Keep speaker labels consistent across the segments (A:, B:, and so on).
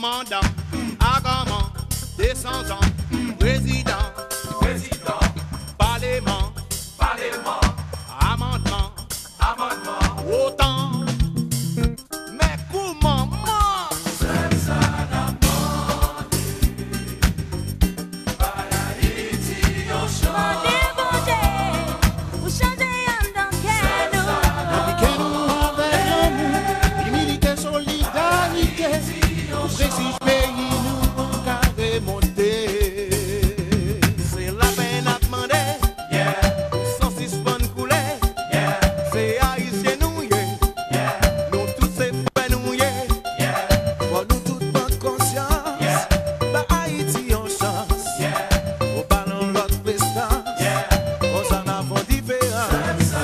A: commandant, agament, descendant, président, parlement, amendement, autant. Mais comment moi?
B: Précise pays nous pour carré monter. C'est la peine à demander, sans suspendre couler. C'est haïtien nous, nous tous c'est frères nous, pour nous toutes bonne conscience. Bah Haïti en chance, au ballon l'autre prestance, aux en avant différence.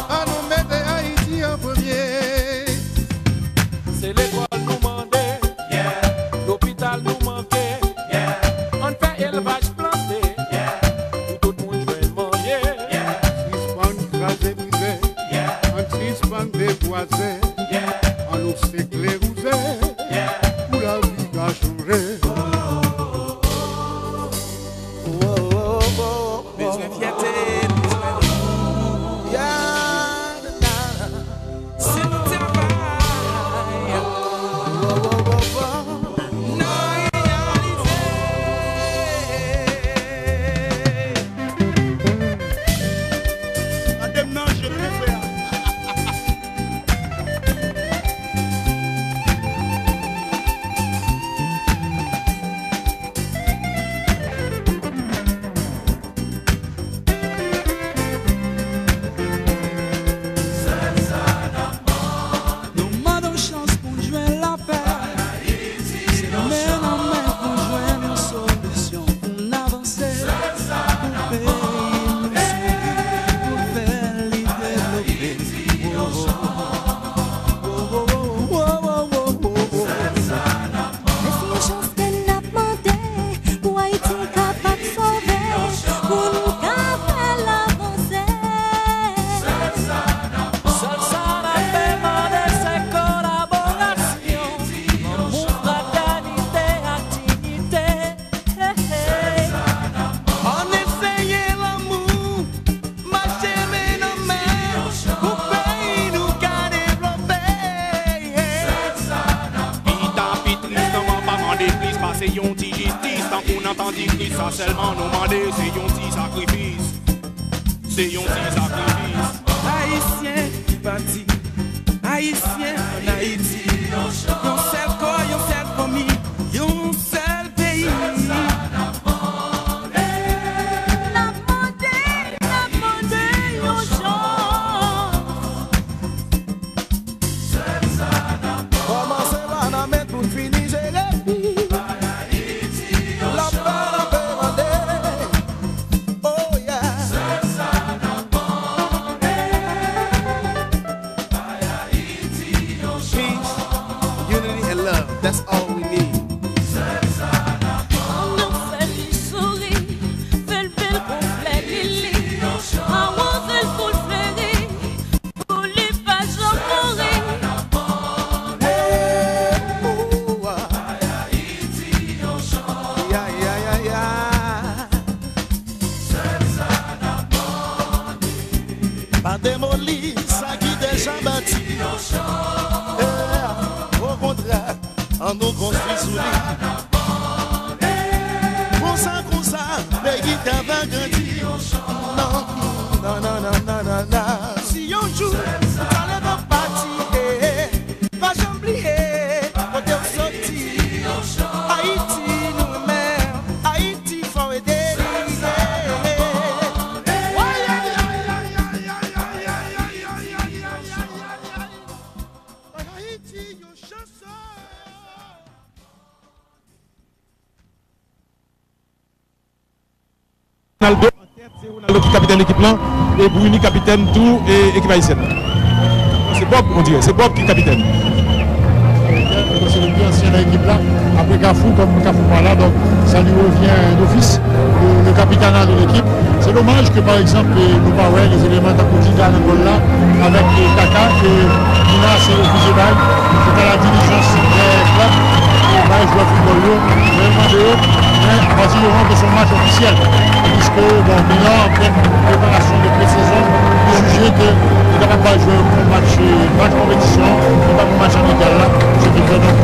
B: À nous mettre Haïti en premier. C'est l'école nous mandait, l'hôpital nous manquait. On fait élevage planté, tout le monde jouait manger. Suspend crasé brisé, on suspend des voisins. On nous s'éclaire pour la vie a changé. Besoin fierté.
A: C'est yon ti justice, tant qu'on entend dire ça seulement nous demander, c'est yon ti sacrifice. C'est yon ti sacrifice.
B: Haïtien qui bâtit, Haïtien en Haïti. Yon seul corps, yon seul famille, yon seul pays. That's all we need. Pas démolir ça qui déjà bâti. Au contraire, on nous construit sous lui. Comme ça, pays t'a grandi. Non, non, non, non, non, non, non. Si on joue, ça ne va pas tirer. Pas j'oublier, quand t'es sorti. Haïti, nous mères, Haïti, faut aider.
C: Ronaldo, l'autre capitaine d'équipe là, et Bruni capitaine tout et équipe haïtienne. C'est Bob, on dirait, c'est Bob qui est capitaine.
D: anciens de l'équipe là, après Cafou, comme Cafou pas là, donc ça lui revient d'office, le capitana de l'équipe. C'est dommage que par exemple, nous pas les éléments de quotidien là, avec les Kaka, que Nina c'est refusé bail, c'est à la diligence des clubs, et bah, je dois football, vraiment de eux, mais à partir du moment de son match officiel, puisque bon, Nina, en pleine préparation de pré-saison, jugé qu'il n'est capable de jouer un match compétition, pas un match amical là, ce qui fait donc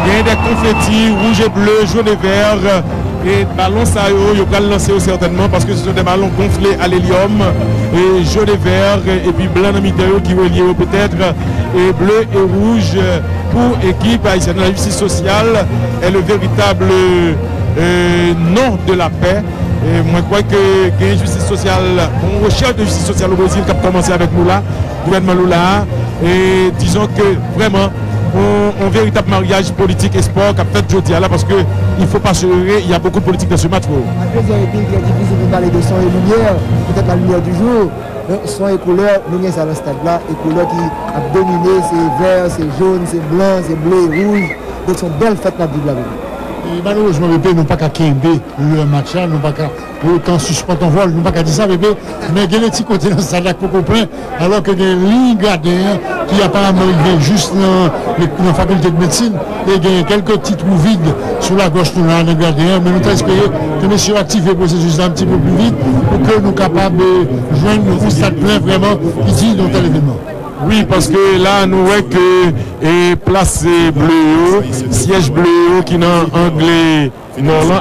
C: il y a des confettis rouge et bleu, jaune et vert. Et ballons ça il va le lancer certainement parce que ce sont des ballons gonflés à l'hélium et jaune et vert et puis blanc dans le qui relient peut-être et bleu et rouge pour équipe haïtienne. La justice sociale est le véritable nom de la paix. Et moi je crois que une justice sociale, on recherche de justice sociale au Brésil qui a commencé avec Lula, gouvernement Lula, et disons que vraiment un véritable mariage politique et sport qu'a fait aujourd'hui là parce qu'il ne faut pas se leurrer, il y a beaucoup de politique dans ce match.
E: À plusieurs équipes, il est difficile de parler de son et lumière, peut-être la lumière du jour. Son et couleur, nous sommes à le stade là, et couleur qui a dominé, c'est vert, c'est jaune, c'est blanc, c'est bleu et rouge. Donc sont belles fêtes la Bible.
D: Et malheureusement, bébé, nous pas qu'à quimber le match, nous pas qu'à autant suspendre ton vol, nous pas qu'à dire ça, bébé. Mais il y a des petits côtés dans le stade beaucoup plein, alors que des lignes gradins qui apparemment arrivent juste dans la faculté de médecine, et il y a quelques petits trous vides sur la gauche de la gradin, mais nous avons espéré que messieurs actifent le processus un petit peu plus vite pour que nous soyons capables de joindre un stade plein vraiment qui dit dans tel événement.
C: Oui, parce que là, nous voyons que place bleu, siège bleu qui est en anglais.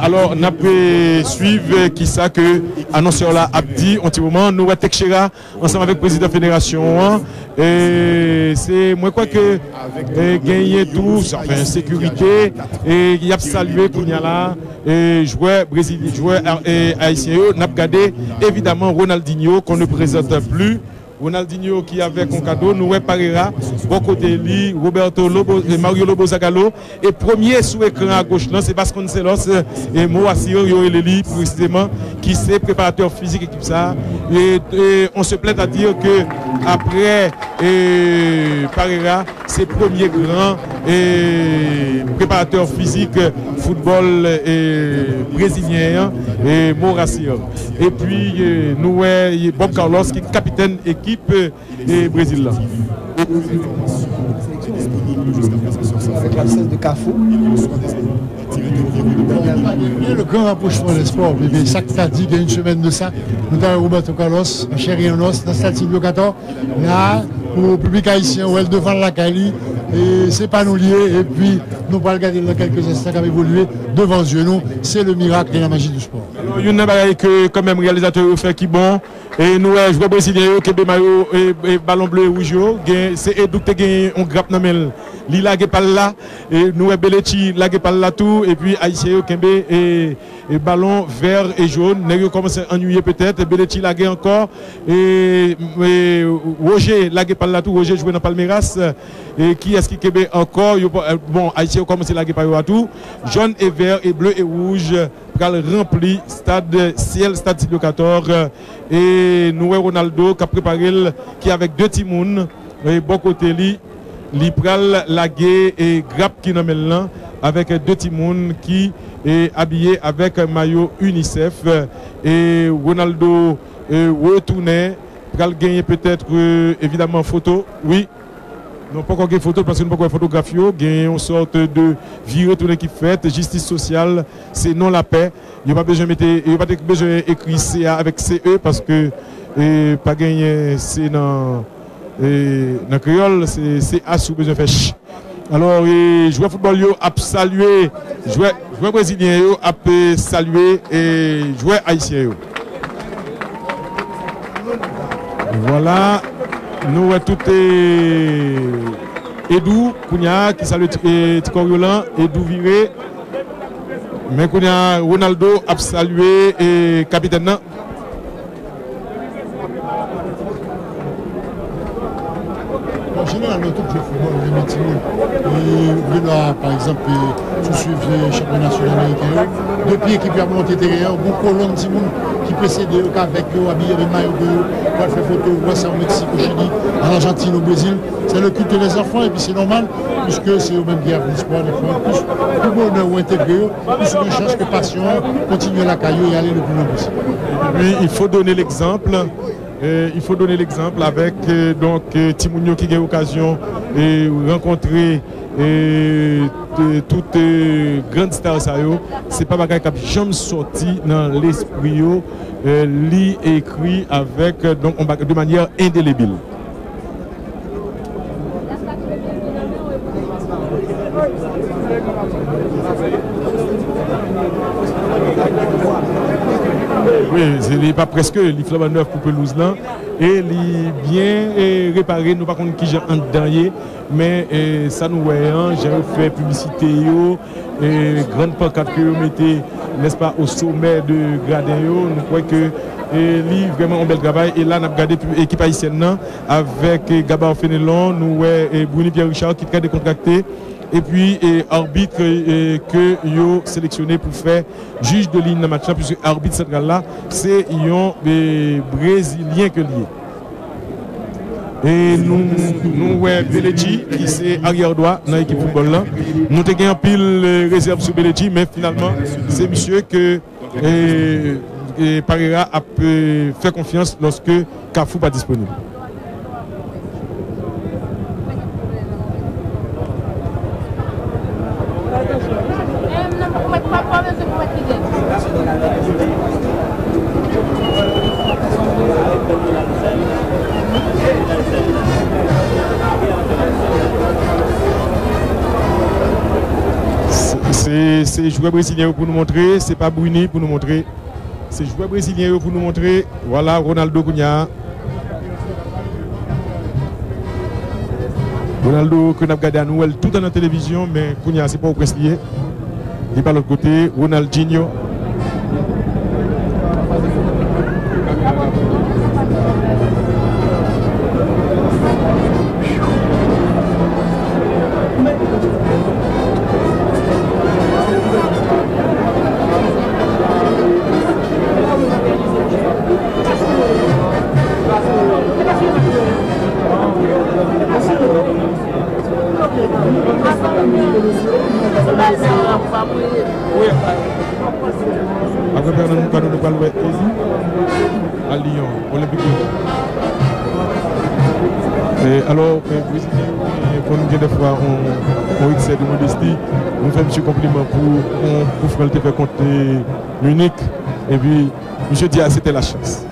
C: Alors, on a pu suivre qui ça que annonceur là a dit en petit moment. Nous avons Tekshera ensemble avec le président de la fédération. Et c'est moi quoi que gagner tout, enfin sécurité. Et il y a salué pour là joueur brésilien, joueur haïtien. On a regardé évidemment Ronaldinho qu'on ne présente plus. Ronaldinho qui avait un cadeau, nous Parera, bon côté lui, Roberto Lobo, Mario Lobo Zagallo, et premier sous écran à gauche là, c'est Vasconcelos et Moacir Yoreleli précisément, qui c'est préparateur physique et tout ça. Et on se plaît à dire que après Parera, c'est premier grand préparateur physique football brésilien et Moacir. Et puis nous Bob Carlos qui est capitaine équipe et Brésil là.
E: Avec l'absence de Cafou.
D: Le grand rapprochement des sports, bébé. Ça que tu as dit qu'il y a une semaine de ça, nous avons Roberto Carlos, Chéri Anos, dans le Silvio 14, là, pour le public haïtien, où elle devant la Cali, et c'est pas nous lier, et puis nous allons regarder dans quelques instants qui a évolué devant les yeux, nous, c'est le miracle et la magie du sport.
C: Alors, il y a une bagaille que, quand même, réalisateur fait qui bon, et nous, joueurs brésiliens, qui maillot et ballon bleu et rouge, c'est Edouk qui gagne, on grappe dans le Lila qui parle là, et nous, Belechi, là qui parle là tout, et puis Haïtien, Kembe et ballon vert et jaune, nous commence à ennuyer peut-être, et Belechi là encore, et Roger, là qui parle là tout, Roger joué dans Palmeiras, et qui est-ce qui Kembe encore, bon, Haïtien commence à parler à tout, jaune et vert et bleu et rouge, rempli stade ciel, stade Silvio 14, et nous, Ronaldo, qui a préparé, qui avec deux timouns, et bon côté lui, pral lagué et grappe qui nomme là avec deux timouns qui est habillé avec un maillot UNICEF et Ronaldo retourné pral gagner peut-être évidemment photo oui non pas encore photo parce que nous pas encore photographie gagner une sorte de vie retournée qui fait justice sociale c'est non la paix il n'y a pas besoin d'écrire CA avec CE parce que pas gagner c'est dans dans le créole, c'est à sous besoin de faire. Alors, joueur football a salué, joueur brésilien a salué et joueur haïtien. Voilà, nous avons tout Edou Kounia qui salue Ticoriolan, Edou Viré. Mais Kounia Ronaldo a salué et capitaine.
D: En général, tout le football, les métiers. Et là, par exemple, tout suivre le championnat national américain. Depuis l'équipe a monté derrière, beaucoup de monde qui précède avec eux, habillés de maillot de pour faire photo, voir ça au Mexique, au Chili, en Argentine, au Brésil. C'est le culte des enfants et puis c'est normal, puisque c'est eux-mêmes qui ont l'espoir des fois. Plus bonheur ou intégré, plus une chance que passion, continuer la caillou et aller le plus loin possible.
C: Oui, il faut donner l'exemple. Il faut donner l'exemple avec donc Timounio qui a eu l'occasion de rencontrer toutes grandes stars. C'est pas bagage qui a jamais sorti dans l'esprit, lit écrit avec donc de manière indélébile. Oui, c'est pas presque les flambant neuf pour pelouse là et les bien réparé, nous par contre qui j'ai en dernier, mais ça nous voyons, j'ai fait publicité et grande pancarte que vous mettez, n'est-ce pas, au sommet de gradin nous croyons que lui vraiment un bel travail et là on a regardé l'équipe haïtienne avec Gabar Fenelon, nous et Bruni Pierre Richard qui très décontracté. Et puis arbitre que yo sélectionné pour faire juge de ligne dans le match puisque arbitre central là c'est des brésiliens que lié. Et nous Belechi qui c'est arrière droit dans l'équipe football là. Nous avons un pile réserve sur Belechi mais finalement c'est monsieur que Parera a fait confiance lorsque Kafou pas disponible. C'est joueur brésilien pour nous montrer, c'est pas Bruni pour nous montrer. C'est joueur brésilien pour nous montrer. Voilà Ronaldo Cunha. Ronaldo que nous avons regardé à Noël tout dans la télévision, mais Cunha c'est pas au presse lié. Il est pas de l'autre côté, Ronaldinho. Après, nous allons à Lyon, Olympique. Alors, pour nous des fois, on excès de modestie, on fait un compliment pour faire le compte unique. Et puis, M. Dia, c'était la chance.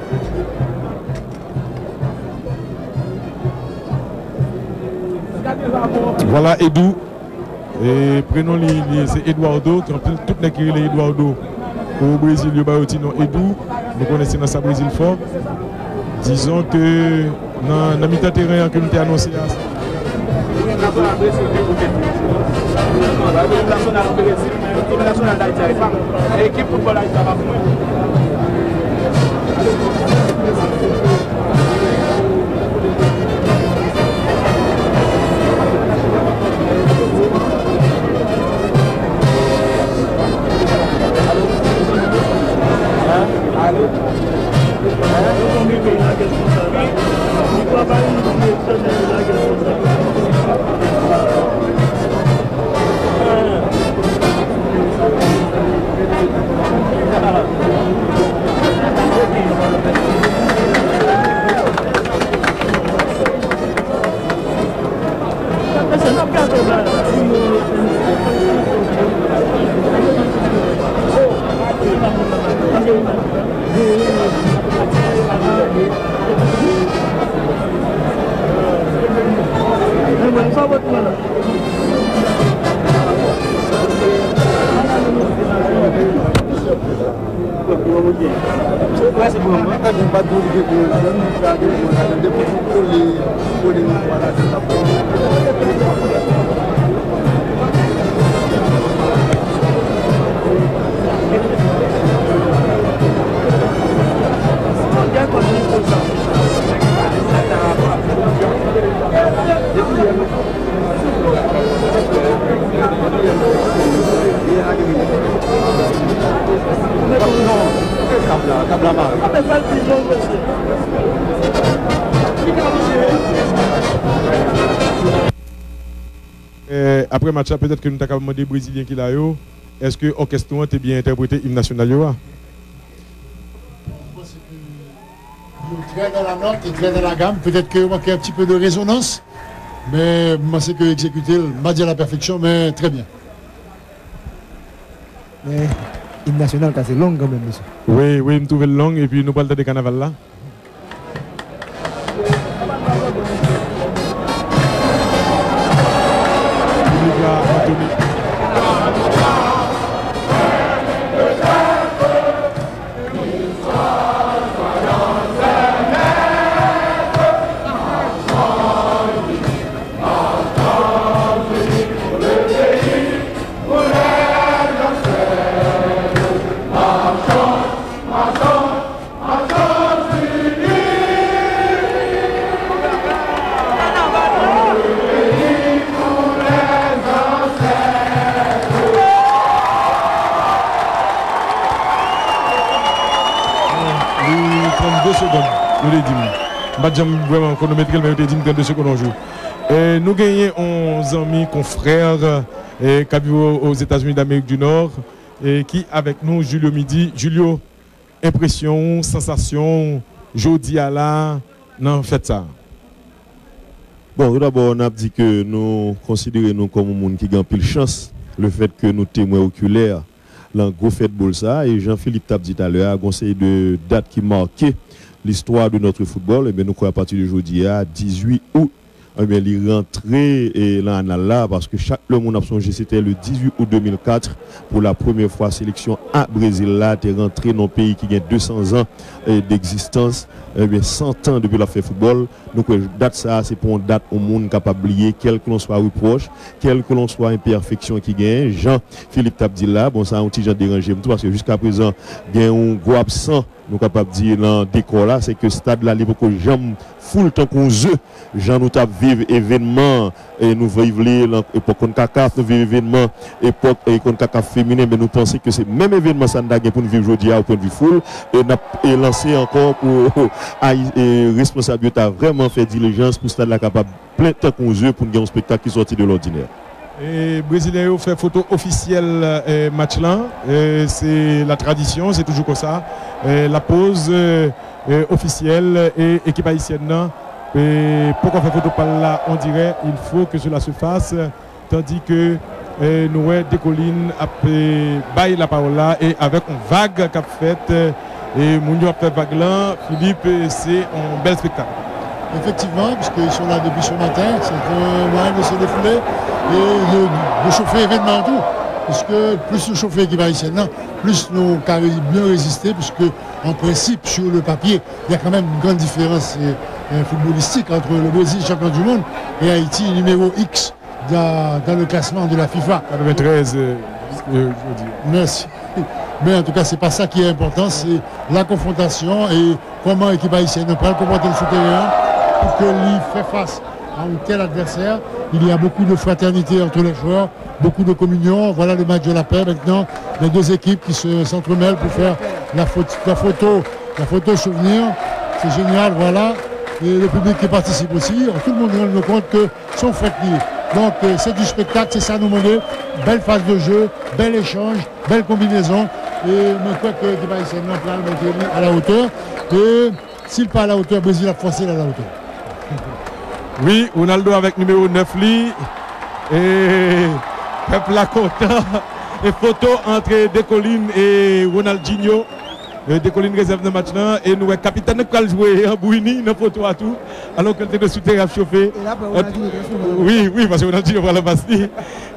C: Voilà Edou. Et prenons c'est Eduardo, qui ont tout les Eduardo au Brésil, le Baotino Edou. Nous connaissons dans sa Brésil fort. Disons que dans le mi-terrain que nous avons annoncé. après match, peut-être que nous avons demandé aux Brésiliens qui l'a eu. Est-ce que l'orchestre a bien interprété l'hymne national?
D: Très dans la note et très dans la gamme. Peut-être qu'il manquait un petit peu de résonance. Mais moi, c'est que exécuter, m'a dit à la perfection, mais très bien.
E: Mais l'hymne national, c'est long quand même, monsieur.
C: Oui, oui, nous trouvons long et puis nous parlons de carnaval là. Vraiment chronométrique, mais on dit 32 secondes en jour. Nous gagnons 11 amis, confrères qui vivent aux États-Unis d'Amérique du Nord et qui avec nous, Julio Midi. Julio, impression, sensation, jeudi à la, non, faites ça.
F: Bon, tout d'abord, on a dit que nous considérons comme un monde qui a pile chance, le fait que nous témoins oculaires, dans gros football ça, et Jean-Philippe t'a dit tout à l'heure, un conseil de date qui marquait l'histoire de notre football, et bien nous croyons à partir d'aujourd'hui à 18 août, et bien il rentrait et là là parce que chaque le monde a songé c'était le 18 août 2004 pour la première fois sélection à Brésil là t'es rentré dans un pays qui a 200 ans d'existence, et bien 100 ans depuis la fait football. Donc date ça c'est pour une date au monde capable d'oublier quel que l'on soit reproche, quel que l'on soit imperfection qui gagne. Jean-Philippe Tabdi là, bon ça a un petit genre dérangé parce que jusqu'à présent il y a un gros absent. Nous sommes capables de dire dans le décor là, c'est que stade là, l'époque où j'aime full temps qu'on œufs, Jean nous tape vivre événement, et nous vivons l'époque qu'on CACAF, nous vivons événement, époque qu'on CACAF féminin, mais nous pensons que c'est même événement ça nous pour nous vivre aujourd'hui au point de vue full, et lancer encore pour responsabilité à vraiment faire diligence pour stade là capable plein temps qu'on œufs pour nous avoir un spectacle qui sorti de l'ordinaire.
C: Et Brésilien ont fait photo officielle match là, c'est la tradition, c'est toujours comme ça. La pause officielle et équipe haïtienne. Pourquoi faire photo par là, on dirait il faut que cela se fasse, tandis que nous des collines a baillé la parole là et avec une vague qu'a fait et Mounio a fait vague là, Philippe, c'est un bel spectacle.
D: Effectivement, puisqu'ils sont là depuis ce matin, c'est un moyen de se défouler et de chauffer l'événement tout. Puisque plus nous chauffer l'équipe haïtienne, plus nous avons bien résisté, puisque en principe, sur le papier, il y a quand même une grande différence footballistique entre le Brésil, champion du monde, et Haïti, numéro X dans le classement de la FIFA.
C: 93, je veux dire.
D: Merci. Mais en tout cas, ce n'est pas ça qui est important, c'est la confrontation et comment l'équipe haïtienne peut comporter le souterrain pour que l'île fait face à un tel adversaire. Il y a beaucoup de fraternité entre les joueurs, beaucoup de communion. Voilà le match de la paix maintenant. Les deux équipes qui s'entremêlent pour faire la photo souvenir. C'est génial, voilà. Et le public qui participe aussi. Tout le monde rend compte que sont faits liés. Donc c'est du spectacle, c'est ça nous mener. Belle phase de jeu, bel échange, belle combinaison. Et je crois que l'équipe haïtienne à la hauteur. Et s'il pas à la hauteur, Brésil a forcé à la hauteur.
C: Oui, Ronaldo avec numéro 9 li. Et peuple là content. Et photo entre Descollines et Ronaldinho. Descollines réserve le match là. Et nous, le capitaine qui a joué en Bouini, dans photo à tout. Alors qu'elle était de souterrain chauffé. Oui, parce que Ronaldinho va la passer.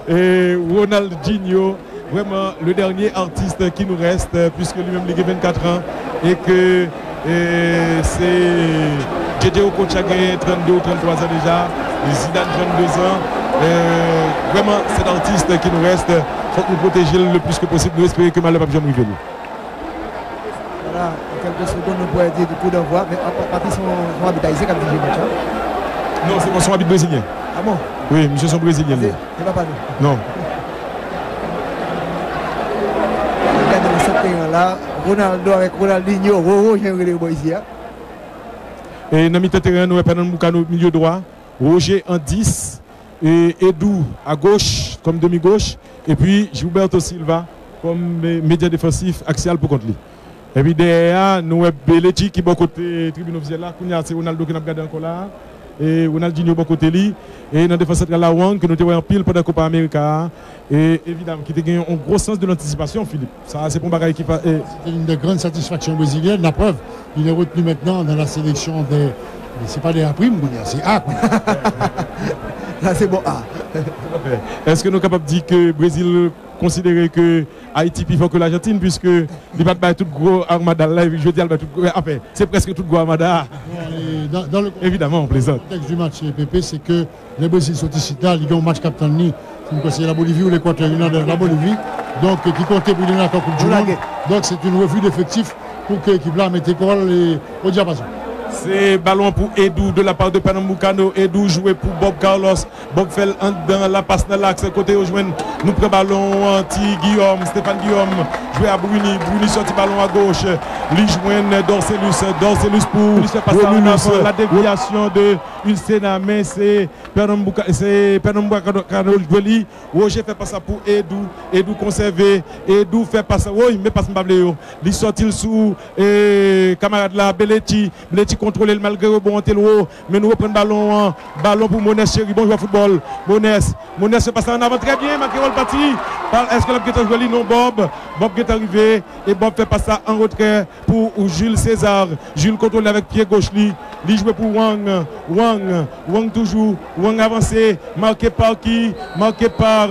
C: Et Ronaldinho, vraiment le dernier artiste qui nous reste, puisque lui-même il a 24 ans. Et que c'est Djedje Okocha, 32 ou 33 ans déjà, Zidane 32 ans. Vraiment, cet artiste qui nous reste, il faut nous protéger le plus que possible. Nous espérons que malheur ne va jamais arriver.
E: Voilà, en quelques secondes, nous pourrions dire du coup d'envoi, mais à partir de son habitat ici, comme dit match.
C: Non, c'est son habit brésilien.
E: Ah bon?
C: Oui, monsieur son brésilien.
E: C'est pas nous.
C: Non.
E: Regardez le secteur là, Ronaldo avec Ronaldinho, j'ai regardé le ici.
C: Et dans le terrain, nous avons Moukano milieu droit, Roger en 10, et Edou à gauche, comme demi-gauche. Et puis Gilberto Silva comme média défensif axial pour contre lui. Et puis derrière, nous avons Belletti qui est bon côté tribune officielle là. C'est Ronaldo qui n'a pas gardé encore là. Et Ronaldinho bon côté lui. Et dans la défense centrale la Wang que nous avons en pile pendant la Copa América. Et évidemment, qui a gagné un gros sens de l'anticipation, Philippe. Ça, c'est pour Bagaille qui fait.
D: C'était une des grandes satisfactions brésiliennes. La preuve, il est retenu maintenant dans la sélection des. C'est pas des A', c'est A.
E: Là, c'est bon A.
C: Est-ce que nous sommes capables de dire que le Brésil considère que Haïti plus fort que l'Argentine, puisque il va pas tout gros armada là, je dis enfin, c'est presque tout gros armada.
D: Dans le
C: évidemment, on plaisante.
D: Le contexte du match PP, c'est que les Brésil sont ici là, ils ont un match captain c'est la Bolivie ou l'Équateur, la Bolivie, donc qui comptait pour les Coupe du Monde. Donc c'est une revue d'effectifs pour que l'équipe là mette école au diapason.
C: C'est ballon pour Edou de la part de Pernambucano. Edou joué pour Bob Carlos. Bob fait dans la passe dans l'axe côté au joint. Nous prenons ballon anti Guillaume. Stéphane Guillaume joué à Bruni. Bruni sorti ballon à gauche. Lui joint Dorcelus. Dorcelus pour la déviation de Ulsena. Mais c'est Pernambucano joli. Roger fait passer pour Edou. Edou conservé. Edou fait passer. Oui, mais passe Mbabléo. Il sorti sous camarade là. Belletti contrôler le malgré le bon télo, mais nous reprenons ballon pour Monès chéri, bon joueur football. Monès se passe en avant très bien, marqué le parti. Est-ce que l'homme qui est joué non Bob qui est arrivé et Bob fait passer en retrait pour Jules César. Jules contrôle avec pied gauche lui joue pour Wang toujours, Wang avancé, marqué par qui? Marqué par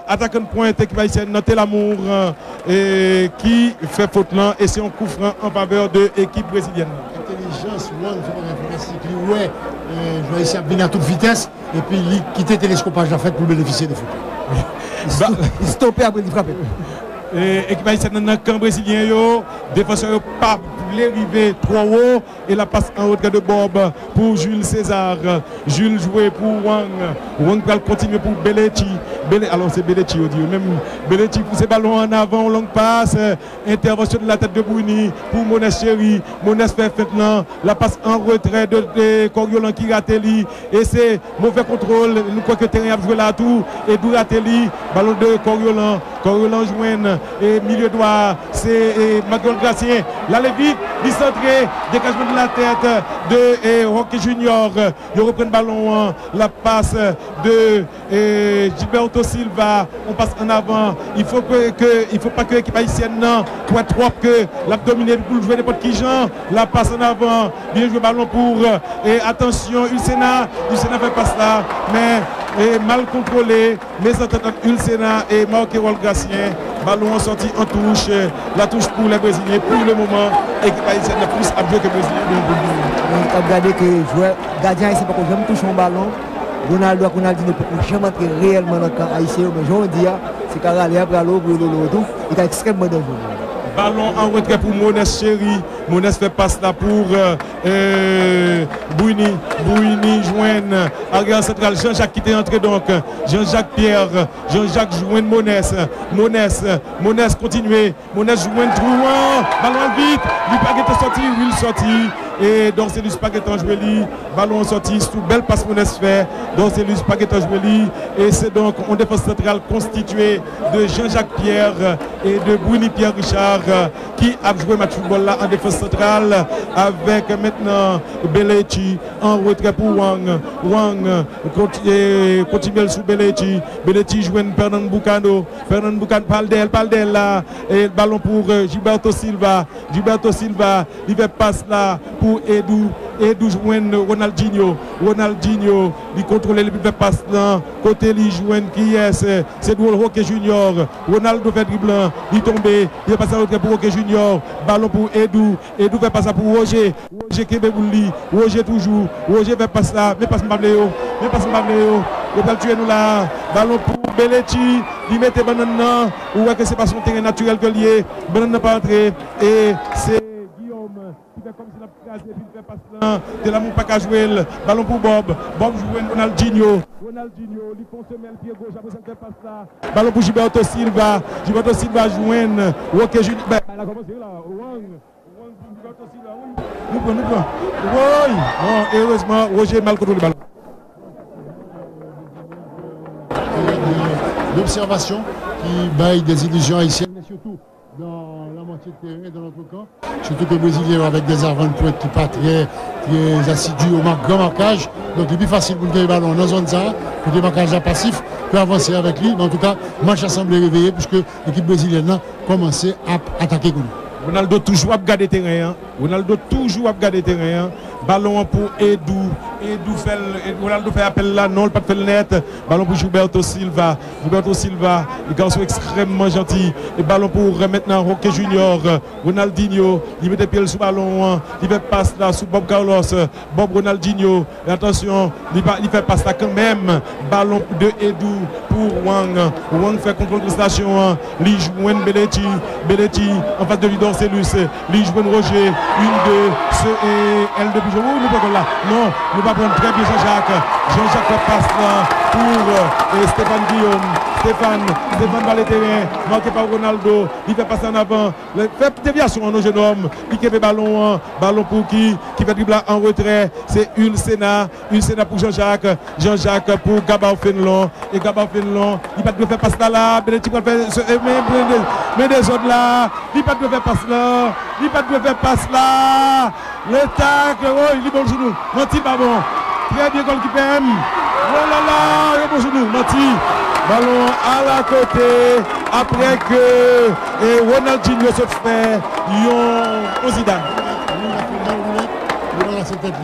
C: attaquant de pointe qui va essayer de noter l'amour qui fait faute là et c'est un coup franc en faveur de l'équipe brésilienne.
D: Intelligence, Wang, ouais, je vais essayer de venir à toute vitesse et puis il quitter le télescopage de la fête pour bénéficier des fautes.
E: Il stoppait après il frappait.
C: Équipe haïtienne dans le camp brésilien, défenseur pas l'arrivée trop haut et la passe en retrait de Bob pour Jules César. Jules joué pour Wang. Wang va continuer pour Belletti. Alors c'est Belletti au Dieu. Même Belletti pour ses ballons en avant, longue passe. Intervention de la tête de Bruni pour Monès chéri. Monès fait maintenant la passe en retrait de Coriolan qui Ratelli. Et c'est mauvais contrôle. Nous croyons que terrain a joué là tout. Et Douratelli, ballon de Coriolan. Coriolan joue et milieu droit. C'est Macron Gracien. L'aller vite. Bicentré, dégagement de la tête de Roque Junior. Il reprend le ballon, la passe de Gilberto Silva. On passe en avant. Il faut pas que l'équipe haïtienne soit trop que l'abdominal pour jouer n'importe qui genre. La passe en avant. Bien joué ballon pour attention Ulsena. Ulsena fait passe là, mais mal contrôlé. Mais Ulsena et marqué Wal Gracien. Ballon sorti en touche. La touche pour les Brésiliens pour le moment. Équipe haïtienne de plus à jouer que les Brésiliens.
E: On a regardé que le joueur gardien ici pas qu'on jamais toucher un ballon. Ronaldo ne peut jamais entrer réellement dans le camp haïtien. Mais je dis, c'est qu'à aller après l'eau, il est extrêmement dangereux.
C: Ballon en retrait pour Monès chéri. Monès fait passe là pour Bruni. Bruni joigne arrière central. Jean-Jacques qui était entré donc. Jean-Jacques Pierre. Jean-Jacques joigne Monès. Monès continue. Monès joigne Drouin. Ballon vite. Du paquet sorti. Will sorti. Et Dorcelus Paquet en joué. Ballon sorti. Sous belle passe Monès fait. Dorcelus Paquet en joué. Et c'est donc en défense centrale constituée de Jean-Jacques Pierre et de Bruni Pierre Richard qui a joué match football là en défense centrale avec maintenant Belletti en retrait pour Wang. Wang continue sous Belletti. Belletti joue Pernambucano. Pernambucano Paldel là. Et le ballon pour Gilberto Silva. Gilberto Silva, il fait passe là pour Edou. Edou joue Ronaldinho. Ronaldinho, il contrôle le fait passe là. Côté lui joue qui est c'est Roque Junior. Ronaldo fait dribblant. Il tombe. Il passe à retrait pour Roque Junior. Ballon pour Edou. Edou fait passer pour Roger. Roger Kebebouli. Roger toujours. Roger fait passer là. Mais passe Mbabléo. Mais passe Mbabléo. Il va tuer nous là. Ballon pour Belletti. Il met Banana. Ou ouais que c'est pas son terrain naturel que lié. Banana n'a pas entré. Et c'est Guillaume qui fait comme si la crasé. Puis il fait passer là. De la pas qu'à jouer. Ballon pour Bob. Bob joue Ronaldinho. Ronaldinho. Il fonce le pied gauche. Après ça fait passe là. Ballon pour Gilberto Silva. Gilberto Silva joue Roque Junior. Elle a commencé là. Nous prenons. Oui. Non, heureusement, Roger mal contrôlé le ballon.
D: observation qui baille des illusions haïtiennes, mais surtout dans la moitié de terrain, dans notre camp. Surtout que le Brésilien avec des avant-pointes qui pas très assidus au grand marquage. Donc il est plus facile pour le ballon dans la zone ça, pour le marquage passif, peut avancer avec lui. Mais en tout cas, match a semblé réveillé puisque l'équipe brésilienne a commencé à attaquer.
C: Ronaldo toujours à garder terrain. Ronaldo toujours à garder terrain. Ballon pour Edou. Ronaldo fait appel là, non, pas de fait le net. Ballon pour Gilberto Silva. Le garçon extrêmement gentil. Et ballon pour maintenant Roque Junior. Ronaldinho, il met des pieds sous ballon. Il fait passe là sous Bob Carlos. Bob Ronaldinho. Et attention, il fait passe là quand même. Ballon de Edou pour Wang. Wang fait contrôle de station. Li joue Belletti en face de lui Dorcelus. Li joue Roger. 1, 2, et elle depuis. Nous pas là. Non, nous pas prendre très bien Jean-Jacques. Jean-Jacques passe là pour Stéphane Guillaume. Stéphane va le terrain, marqué par Ronaldo. Il fait passer en avant. Il fait déviation nos jeunes hommes. Il fait ballon pour qui fait dribble en retrait. C'est une Sénat pour Jean-Jacques. Jean-Jacques pour Gabao Fenlon. Et Gabao Fenlon, il va faire passer là. Belletti va faire mais des autres là. Il va faire passer là. Le tacle, oh, il est bon genou. Menti, pas bon. Très bien, goalkeeper. Oh là là, il est bon genou. Menti. Ballon à la côté. Après que Ronaldinho se fait au Zidane.
D: Voilà cette tête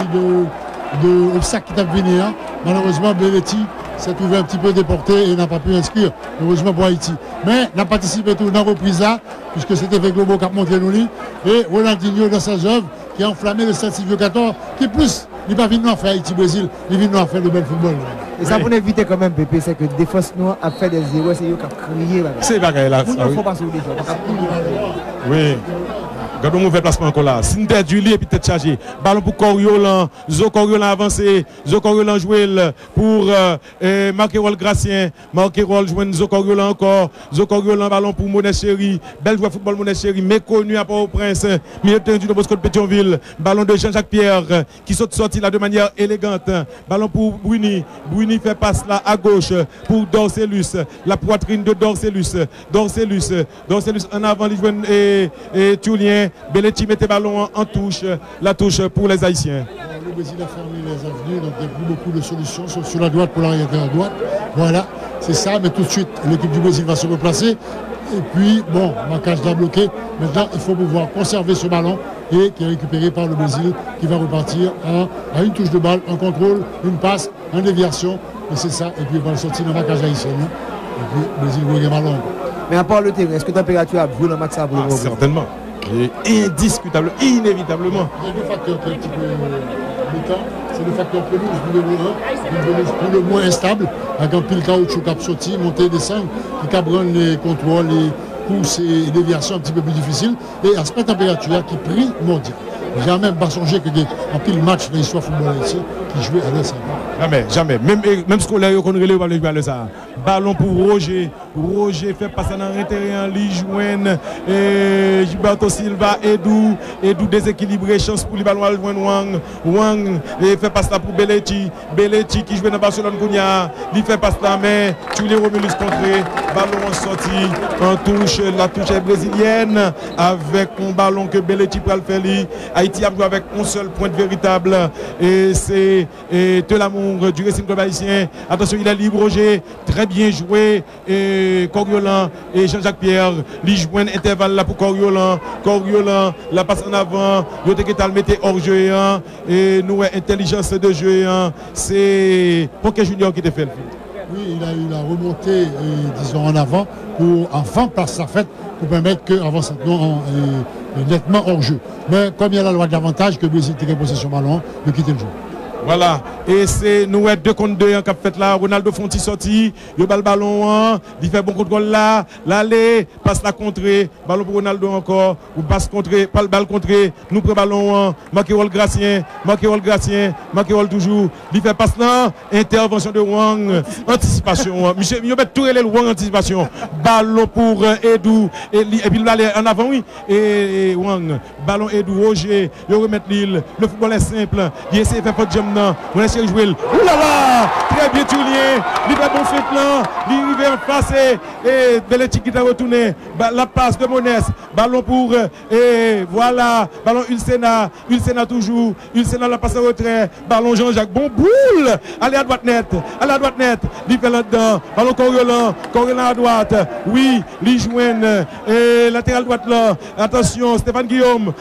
D: de obstacle qui t'a venu. Malheureusement, Belletti s'est trouvé un petit peu déporté et n'a pas pu inscrire, heureusement pour Haïti. Mais n'a participé tout dans la reprise là, puisque c'était fait Globo Cap Montenoli et Ronaldinho dans sa œuvre qui a enflammé le stade Silvio 14, qui plus, il n'est pas venu à faire Haïti-Brésil, il est venu à faire le bel football.
E: Et ça pour éviter quand même, Pépé, c'est que défense noire a fait des erreurs, c'est eux qui ont crié.
C: C'est pareil là.
E: Il ne faut pas se le défendre.
C: Oui. Gardons un mauvais placement encore là. Sinder du lit et puis tête chargée. Ballon pour Coriolan. Zo Coriolan avancé. Zo Coriolan joué pour Marquerol Gracien. Marquerol joue Zo Coriolan encore. Zo Coriolan ballon pour Monet Chéri. Belle joueur football Monet Chéri. Méconnu à Port-au-Prince. Milieu de du Bosco de Pétionville. Ballon de Jean-Jacques Pierre qui sorti là de manière élégante. Ballon pour Bruni. Bruni fait passe là à gauche pour Dorcelus. La poitrine de Dorcelus. Dorcelus en avant. Et Tulien. Belletti mettait ballon en touche, la touche pour les Haïtiens.
D: Le Brésil a fermé les avenues, donc il n'y a plus beaucoup de solutions, sauf sur la droite pour l'arrière à droite. Voilà, c'est ça, mais tout de suite, l'équipe du Brésil va se replacer. Et puis, bon, marquage l'a bloqué. Maintenant, il faut pouvoir conserver ce ballon et qui est récupéré par le Brésil, qui va repartir à une touche de balle, un contrôle, une passe, une déviation. Et c'est ça, et puis il va sortir dans le marquage haïtien. Et puis, le Brésil va gagner ballon.
E: Mais à part le terrain, est-ce que la température a joué dans le match ça pour le moment?
C: Certainement. Indiscutable, inévitablement.
D: Il y a deux facteurs qui sont un petit peu métants. C'est le facteur pelouse numéro 1, une pelouse pour le moins instable, avec un pile caoutchouc qui a sorti, monter et descendre, qui cabronne les contrôles, les courses et les déviations un petit peu plus difficiles. Et aspect température qui prie mondial. Jamais pas songé que en pile match de l'histoire football ici qui jouait à l'Est.
C: Jamais. Même scolaire, qu'on relève le ça. Ballon pour Roger. Roger fait passer dans l'intérieur, Lijouen, Gilberto Silva, Edou déséquilibré, chance pour le ballon à joindre Wang fait passer pour Belletti qui joue dans Barcelone Gounia. Il fait passer la main, tous les Romulus contrés, ballon en sortie, en touche, la touche est brésilienne avec un ballon que Belletti peut le faire. Haïti a joué avec un seul point de véritable et c'est de l'amour du Racing Club haïtien. Attention, il est libre, Roger, très bien joué. Et Coriolan et Jean-Jacques Pierre, ils jouent un intervalle là pour Coriolan, la passe en avant, il a mis hors jeu et nous, intelligence de jeu, c'est Roque Junior qui te fait le film.
D: Oui, il a eu la remontée, disons, en avant pour enfin passer sa fête pour permettre qu'avant ça, nettement hors jeu. Mais comme il y a la loi de l'avantage, que le Brésil tire possession ballon, de quitter le jeu.
C: Voilà, et c'est nous 2 contre 2 en cap fait là. Ronaldo Fonti sorti, il bat le ballon, il fait bon contrôle là, l'aller, passe la contrée, ballon pour Ronaldo encore, ou passe contrée, pas le balle contrée, nous prenons ballon, Marquerol Gracien, Marquerol toujours, il fait passe là, intervention de Wang, anticipation, monsieur, il met tout le Wang anticipation, ballon pour Edou, et puis là en avant, oui, et Wang, ballon Edou, Roger, il remet l'île, le football est simple, il essaie de faire pas de jam non. Mon cher jouer. Ouh là là, très bien Turlien. Il fait bon fait plan. Il arrive en face et Belletti qui t'a retourné. La passe de Monès. Ballon pour et voilà. Ballon Ulsena. Ulsena toujours. Ulsena la passe en retrait. Ballon Jean-Jacques. Bon boule. Allez à droite net. Allez à droite net. Il fait là-dedans. Ballon Coriolan. Coriolan à droite. Oui, il joue et latéral droite là. Attention, Stéphane Guillaume.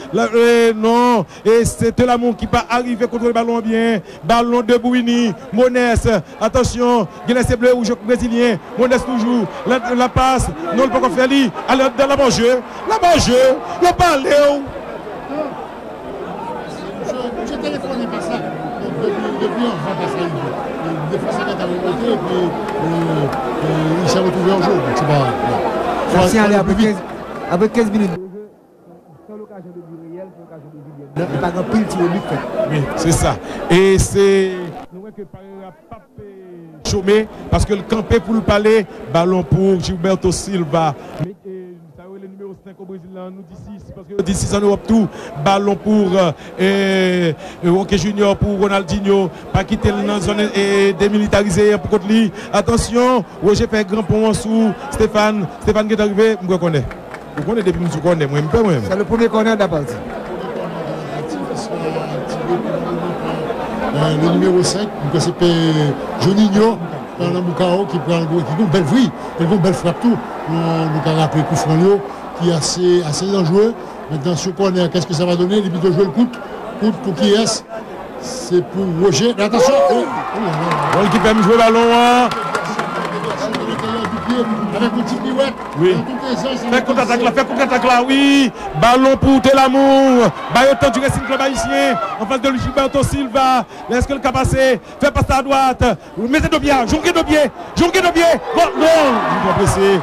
C: Non. Et c'est Telamon qui va arriver contre le ballon bien. Ballon de Bouini. Monès. Attention. Guinness bleu ou brésilien. Monès toujours. La passe. Non, le pas qu'on fait lui. Allez dans la bon jeu. La bon jeu. Le ballon.
D: Je téléphone pas ça. Depuis on va passer. Des fois ça va remonter et puis il s'est retrouvé en jeu. C'est pas.
E: Merci aller après 15 minutes. Sans l'occasion de but réel, c'est l'occasion de but. Il n'y a pas grand pile tir au but.
C: Oui, c'est ça. Et c'est. Nous voyons que par pas chômé parce que le campé pour le palais, ballon pour Gilberto Silva. Mais ça le numéro 5 au Brésil, nous dit 6 parce que dit 6 en Europe tout. Ballon pour Roque Junior pour Ronaldinho. Pas quitter la zone démilitarisée pour contre lui. Attention, Roger fait grand pont en dessous. Stéphane qui est arrivé, je reconnais. Vous connaissez depuis que je connais, moi-même.
E: C'est le premier corner de la partie.
D: Le numéro 5, c'est Juninho dans le Mukao qui prend une belle vrille, une belle frappe tout. Nous avons rappelé Koufranio qui est assez dangereux. Maintenant, sur corner, qu'est-ce que ça va donner? Il de jouer le coup pour qui est-ce? C'est pour Roger. Mais attention!
C: Qui peut me jouer le ballon.
D: Avec une petite pirouette.
C: Oui. Fait contre-attaque là, oui. Ballon pour Telamon. Bayotan du Racing Club haïtien. En face de Gilberto Silva. Est-ce que le cap passé? Fait passer à droite. Mettez de pied. Jonquez de pied. Bon, non. Je dois presser.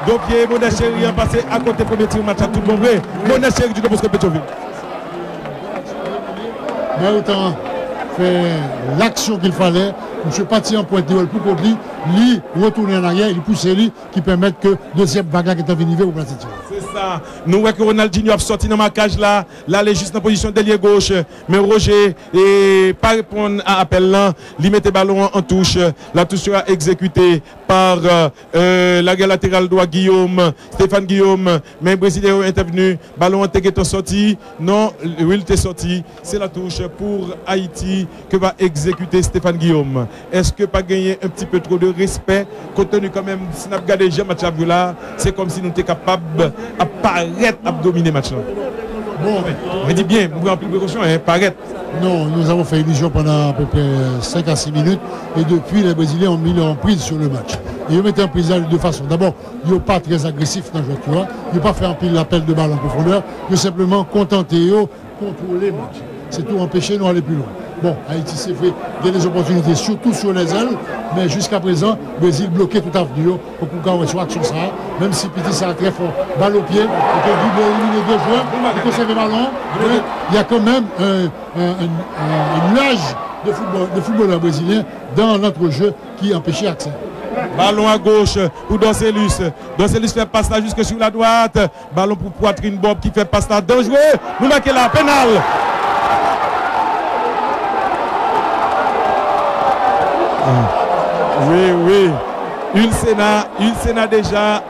C: Dopier, mon chéri, a passé à côté premier tir match à tout le monde. Mon chéri du Bosco Petroville.
D: Bayotan fait l'action qu'il fallait. M. Pati en pointe pour contre lui retourner en arrière, il pousse lui qui permet que deuxième bagarre qui est venue au placer.
C: C'est ça. Nous voyons que Ronaldinho a sorti dans ma cage là, il est juste dans la position d'ailier gauche. Mais Roger, et pas répondre à l'appel là, il met le ballon en touche. La touche sera exécutée par la latérale droit Guillaume, Stéphane Guillaume. Mais le Brésilien est intervenu, ballon est sorti. Non, il est sorti. C'est la touche pour Haïti que va exécuter Stéphane Guillaume. Est-ce que pas gagner un petit peu trop de respect, compte tenu quand même, si nous avons regardé le match là, c'est comme si nous étions capables d'apparaître à dominer le match là.
D: Bon,
C: on dit bien, nous avons pris précaution, paraître.
D: Non, nous avons fait illusion pendant à peu près 5 à 6 minutes et depuis les Brésiliens ont mis leur prise sur le match. Et ils mettent en prise de deux façons. D'abord, ils sont pas très agressifs dans le jeu, tu vois. Ils n'ont pas fait un pile l'appel de balle en profondeur, ils simplement contenter eux, contrôler le match. C'est tout empêcher nous aller plus loin. Bon, Haïti s'est fait des opportunités, surtout sur les ailes, mais jusqu'à présent, le Brésil bloqué tout avenue pour qu'on soit action ça, même si Petit ça très fort, balle au pied, et que éliminer deux joueurs, il conserve le ballon, mais il y a quand même un nuage de footballeurs brésiliens dans notre jeu qui empêchait accès.
C: Ballon à gauche pour Dorcelus. Dorcelus fait passe là jusque sur la droite. Ballon pour Poitrine Bob qui fait passe là dangereux. Nous marquons la pénale. Oui. Ulsena déjà.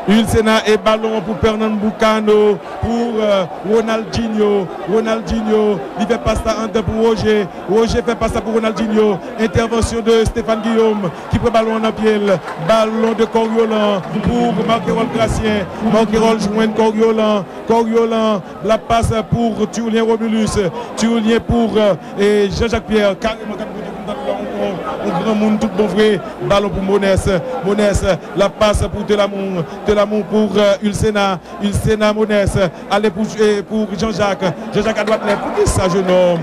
C: Ulsena et ballon pour Fernand Boucano, pour Ronaldinho, il fait passer un deux pour Roger fait passer pour Ronaldinho, intervention de Stéphane Guillaume qui prend ballon en pied, ballon de Coriolan pour Marquerol Gracien, Marquerol joint Coriolan, la passe pour Turlien Romulus, Turlien pour Jean-Jacques Pierre, carrément un grand monde tout bon vrai, ballon pour Monès, la passe pour Telamon pour Ulsena, Monès, allez pour Jean-Jacques à droite, pour qui ça jeune homme?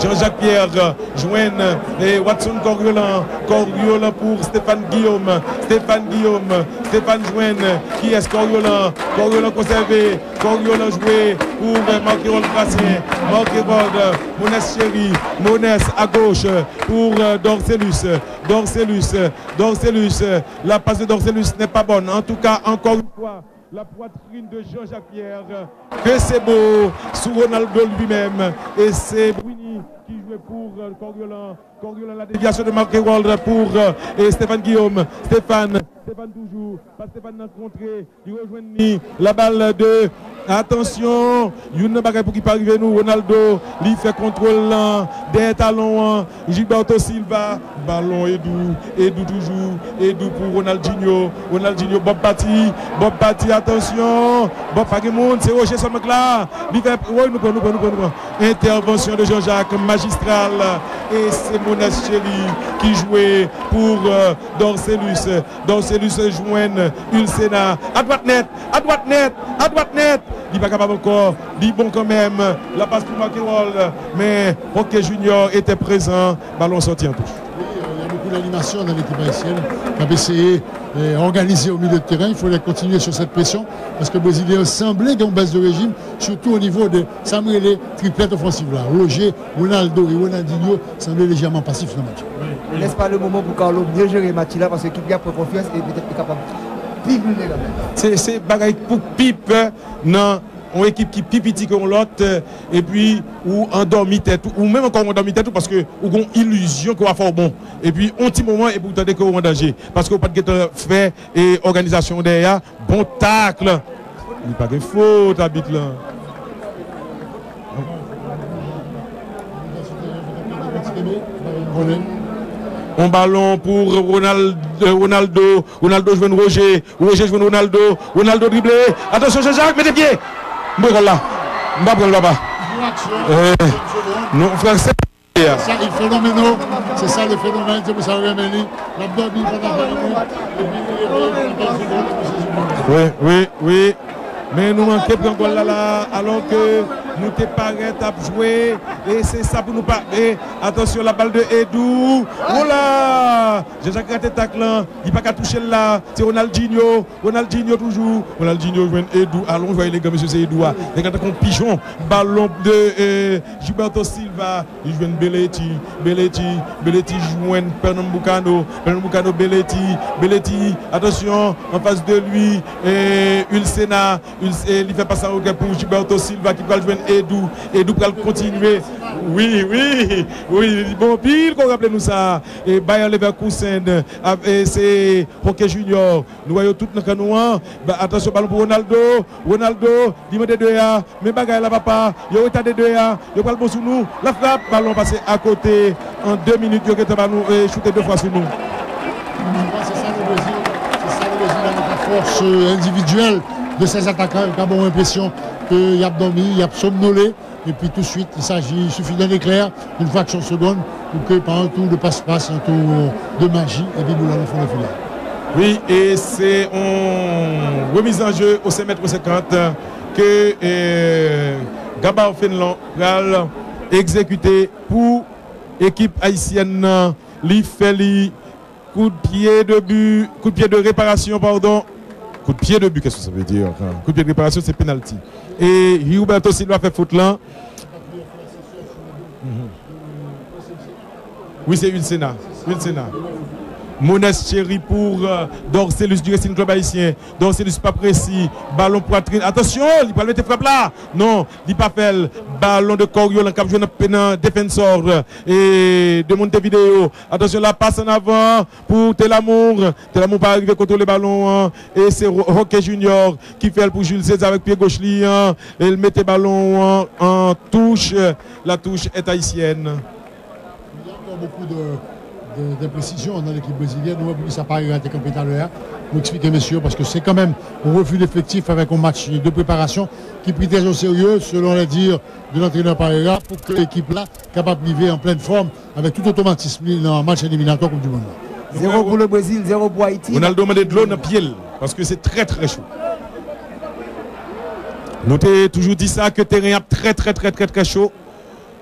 C: Jean-Jacques Pierre joigne et Watson Coriolan pour Stéphane Guillaume joigne qui est Coriolan conservé, Coriolan joué pour Marquerol Gracien, Monès chéri, Monès à gauche pour Dorcelus, la passe de Dorcelus n'est pas bonne, en tout cas encore une fois la poitrine de Jean-Jacques Pierre. Que c'est beau sous Ronaldo lui-même. Et c'est Bruni qui jouait pour Coriolan. Coriolan, la déviation de Marc Ewald pour Stéphane Guillaume. Stéphane toujours. Pas Stéphane n'a contré. Il rejoint la balle de. Attention, il y a pour qui peut arriver nous. Ronaldo, il fait contrôle des talons. Gilberto Silva, ballon Edou toujours. Edou pour Ronaldinho. Bob Bati, attention. Bob Fagemoun, c'est Roger ce mec-là. Il fait. Oui, nous prenons. Intervention de Jean-Jacques, magistral. Et c'est Monas Chéri qui jouait pour Dorcelus. Dorcelus joigne Ulsena. À droite net. Il n'est pas capable encore. Il est bon quand même. La passe pour Marquerol. Mais Roque Junior était présent. Ballon sorti en touche.
D: Il y a beaucoup d'animation dans l'équipe haïtienne. On a essayé d'organiser au milieu de terrain. Il fallait continuer sur cette pression. Parce que le Brésilien semblait qu'on baisse de régime. Surtout au niveau de Samuel les triplettes offensives là. Roger, Ronaldo et Ronaldinho semblaient légèrement passifs dans le match.
E: N'est-ce pas le moment pour Carlo mieux gérer le match là parce que l'équipe a pris confiance et peut-être capable.
C: C'est bagaille pour pipe non une équipe qui pipiti comme l'autre et puis ou endormi tête ou même encore endormi tête parce que ou une illusion qu'on va faire bon et puis un petit moment et pour tenter que on en danger parce que pas de fait et organisation derrière bon tacle il pas de faute habite là. Un ballon pour Ronaldo joue Roger joue Ronaldo dribblé. Attention Jean-Jacques, mettez pied. Bon là. Non, frère, c'est
D: ça, il phénoménal. C'est ça le phénomène, c'est pour ça
C: Oui. Mais nous manquons de goal là, alors que nous t'es paraît à jouer. Et c'est ça pour nous parler. Attention, la balle de Edou. Oh là! Jean-Jacques raté tacle. Il n'a pas qu'à toucher là. C'est Ronaldinho toujours. Ronaldinho joue Edou. Allons, voyez les gars, monsieur, c'est Edou. Les gars, comme pigeon. Ballon de Gilberto Silva. Il joue Belletti. Belletti joue Pernambucano. Belletti. Attention, en face de lui. Ulsena. Il fait passer un regard pour Gilberto Silva qui va jouer Edou. Edou va continuer. Oui. Bon, pile qu'on rappelle nous ça. Et Bayer Leverkusen, c'est Roque Junior. Nous voyons tout dans le canon. Attention, ballon pour Ronaldo, il met des deux. Mais Bagay là va pas. Il y a état des deux. Il y a le bon sur nous. La frappe, ballon passé à côté. En 2 minutes, il y a un ballon shooté 2 fois sur nous.
D: C'est ça le Brésil. La force individuelle de ces attaquants. Il y a l'impression qu'il y a dormi, il y a somnolé. Et puis tout de suite, il suffit d'un éclair, d'une fraction de seconde, pour que par un tour de passe-passe, un tour de magie, et puis nous allons faire le filet.
C: Oui, et c'est en remise en jeu au 5m50 que Gabar Finland va exécuter pour l'équipe haïtienne. L'Ifeli, coup de pied de réparation, pardon. Coup de pied de but, qu'est-ce que ça veut dire? Coup de pied de réparation, c'est penalty. Et Gilberto Silva fait faute là. Oui, c'est Ulsena. Monas Chéri pour Dorcelus du Racing Club haïtien. Dorcelus pas précis. Ballon poitrine. Attention, il va mettre frappe là. Non, il pas fait. Ballon de Coriolan qui a joué un défenseur et de Montevideo. Attention, la passe en avant pour Telamour. Telamour pas arrivé contre le ballon. Et c'est Roque Junior qui fait pour Jules César avec pied gauche. Et il met le ballon en touche. La touche est haïtienne.
D: Il y a encore beaucoup d'imprécisions dans l'équipe brésilienne. Nous avons ça pas raté comme tout à l'heure. Vous expliquez, messieurs, parce que c'est quand même un refus d'effectif avec un match de préparation qui prit très au sérieux, selon les dires de l'entraîneur Pareira, pour que l'équipe là capable de vivre en pleine forme avec tout automatisme dans un match éliminatoire comme du monde.
E: 0 pour le Brésil, 0 pour Haïti.
C: Ronaldo m'a de l'eau dans le pied parce que c'est très très chaud. Nous t'ai toujours dit ça que le terrain est très chaud.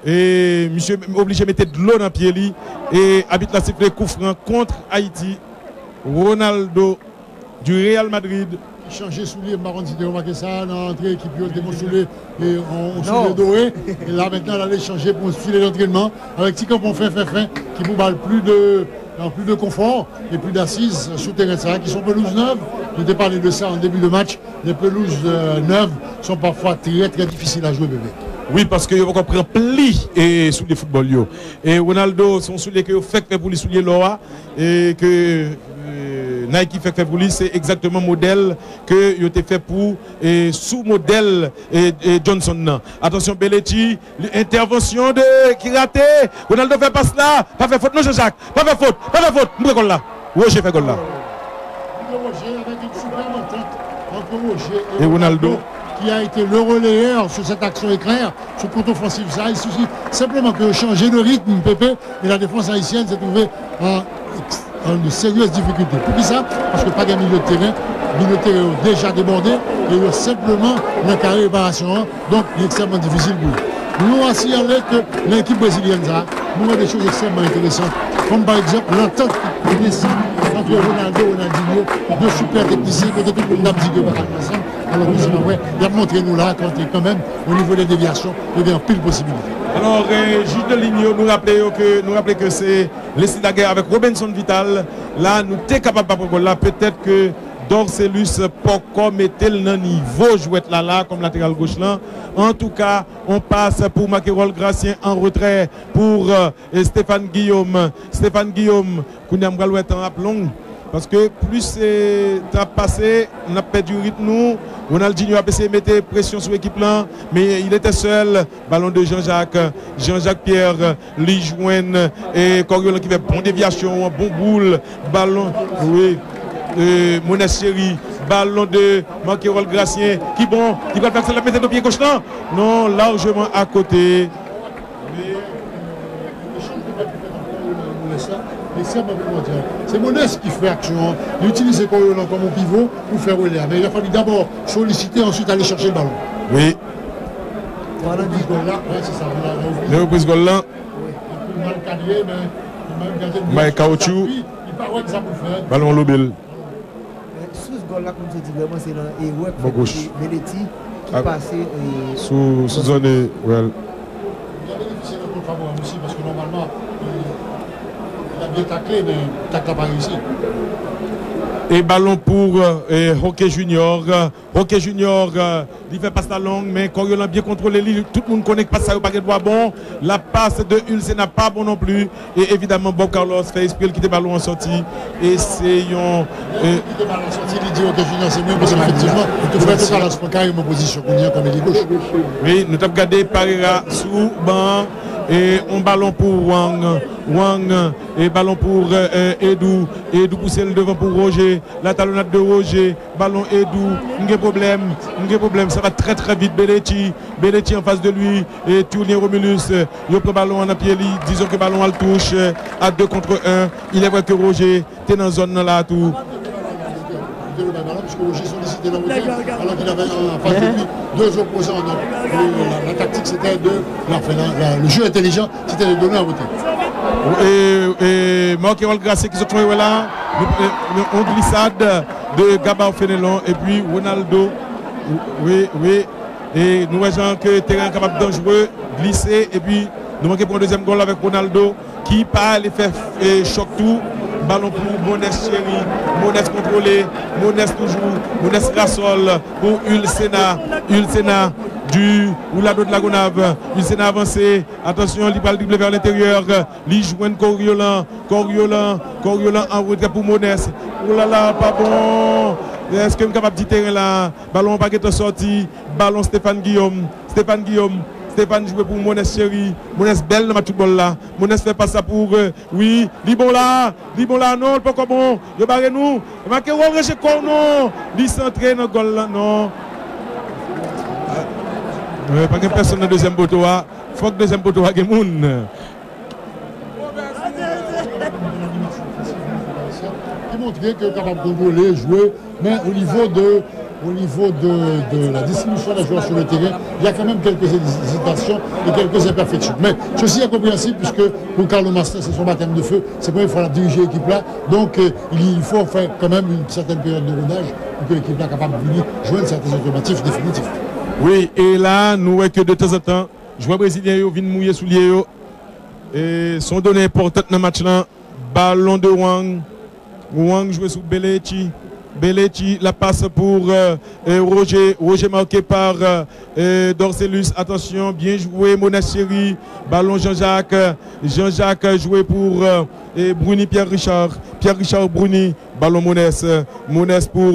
C: Et monsieur obligé de mettre de l'eau dans le pied et habite la sifflet coup franc contre Haïti. Ronaldo du Real Madrid.
D: Changer soulier, Maron, si tu as remarqué ça, dans l'entrée, l'équipe des bons souliers et on soulier doré. Et là maintenant, elle allait changer pour un filet d'entraînement avec Ticampon fin qui vous balle plus de alors plus de confort et plus d'assises sur le terrain. C'est vrai qu'ils sont pelouses neuves. Je t'ai parlé de ça en début de match. Les pelouses neuves sont parfois très très difficiles à jouer, bébé.
C: Oui, parce que vous comprenez pli et sous les football yo. Et Ronaldo sont sous les que fait pour les souliers Loa et que Nike fait pour lui, c'est exactement le modèle que il a été fait pour et sous modèle et Johnson. Attention Belletti, intervention de qui raté. Ronaldo fait passe là, pas fait faute non Jean-Jacques, pas fait faute, m'gol là. Roger fait goal là.
D: Roger avec une super entente entre Roger
C: et Ronaldo
D: qui a été le relayeur sur cette action éclair, sur le compte offensif. Ça, il suffit simplement que changer de rythme, Pépé, et la défense haïtienne s'est trouvée en de sérieuses difficultés. Pour qui ça? Parce que pas de milieu de terrain déjà débordé, et il y a simplement la carré réparation, donc il est extrêmement difficile pour lui. Nous aussi avec l'équipe brésilienne, nous avons des choses extrêmement intéressantes, comme par exemple l'entente qui décide entre Ronaldo et Ronaldinho, deux super techniciens, que tout le monde a dit que ensemble. Alors il a montré nous là quand même au niveau des déviations, il y a pile possibilité.
C: Alors, Gilles de Ligno nous rappelait que c'est laissé la guerre avec Robinson Vital. Là, nous sommes capables de faire là. Peut-être que Dorcelus Poko mettait le niveau jouette là comme latéral gauche là. En tout cas, on passe pour Makerol Gracien en retrait pour Stéphane Guillaume. Stéphane Guillaume, Kounyam Galouet en appelons. Parce que plus c'est passé, on a perdu le rythme. Ronaldinho a essayé de mettre pression sur l'équipe là, mais il était seul. Ballon de Jean-Jacques Pierre, Lee Jouen et Coriolan qui fait bon déviation, bon boule. Ballon, oui, Monès Chéri. Ballon de Makerol Gracien qui va faire la mettre au pied gauche là. Non, largement à côté.
D: C'est Monès qui fait action. Il utilise Coriolan comme un pivot pour faire relais. Mais il a fallu d'abord solliciter, ensuite aller chercher le ballon.
C: Oui.
D: Voilà, c'est ça.
C: Le reprise goal là.
D: Il a mal cadré, mais
C: il caoutchouc.
D: Il paraît que ça peut faire.
C: Ballon Lobel.
E: Sous ce goal là, comme je dis, vraiment, c'est dans
C: gauche.
E: Belletti qui passait.
C: Sous zone.
D: Il y a bénéficié de notre favorable aussi, parce que normalement, il a bien taclé, mais le tacle n'a pas réussi.
C: Et ballon pour Roque Junior. Roque Junior, il fait passe la longue, mais Coriolan bien contrôlé. Tout le monde connaît que passe ça au paquet de bois bon. La passe de Ulse n'a pas bon non plus. Et évidemment, Bob Carlos fait esprit qu'il quitte le ballon en sortie. Essayons.
D: Il quitte le ballon en sortie, il dit Roque Junior, c'est mieux parce qu'effectivement, il faut faire Carlos pour carrément position qu'on dit comme il est gauche.
C: Oui, nous avons regardé Parera sous banc. Et un ballon pour Wang et ballon pour Edou pousse le devant pour Roger, la talonnade de Roger, ballon Edou, il y a problème, ça va très très vite. Belletti en face de lui et Tournier Romulus, il prend ballon en appui, disons que le ballon à le touche à 2 contre 1, il est vrai que Roger est dans la zone là tout.
D: Parce que Roger sollicitait la hauteur alors qu'il avait en face de lui 2 opposants. Donc, la tactique c'était le jeu intelligent c'était de donner la hauteur.
C: Et Makerol Gracien qui se trouve là, on glissade de Gabao Fenelon et puis Ronaldo. Oui. Et nous voyons que le terrain est capable dangereux, glisser et puis nous manquons pour un deuxième goal avec Ronaldo qui part les faire choc tout. Ballon pour Monès Chéri, Monès contrôlé, Monès toujours, Monès Rassol pour Ulsena du Oulado de la Gonave, Ulsena avancé, attention, il va le dribbler vers l'intérieur, il joue Coriolan en route pour Monès, oh là là, pas bon, est-ce que je suis capable de dire terrain là, ballon pas qui est sorti, ballon Stéphane Guillaume, Stéphane joue pour Monès Chéri. Monès belle dans ma football là. Monès fait pas ça pour oui. Libon là, non, pas comme bon. Yo barré nous. Marqué Roger non. Li centré dans goal là non. Pas que personne dans deuxième poteau là. Faut que deuxième poteau a gen moun.
D: Qui montrait que capable de voler, jouer, mais au niveau de la distribution des joueurs sur le terrain, il y a quand même quelques hésitations et quelques imperfections. Mais ceci est compréhensible puisque pour Carlo Master, c'est son baptême de feu, c'est pour il faut diriger l'équipe là. Donc il faut faire quand même une certaine période de rodage pour que l'équipe là capable de venir jouer certains automatifs définitifs.
C: Oui, et là, nous voyons que de temps en temps, joueurs brésiliens viennent mouiller sous les et sont donnés importants dans le match là. Ballon de Wang. Wang joue sous Belechi. Belechi, la passe pour Roger. Roger marqué par Dorcelus. Attention, bien joué, Monacheri. Ballon Jean-Jacques. Jean-Jacques joué pour Bruni Pierre-Richard. Pierre-Richard Bruni. Ballon Monès. Monès pour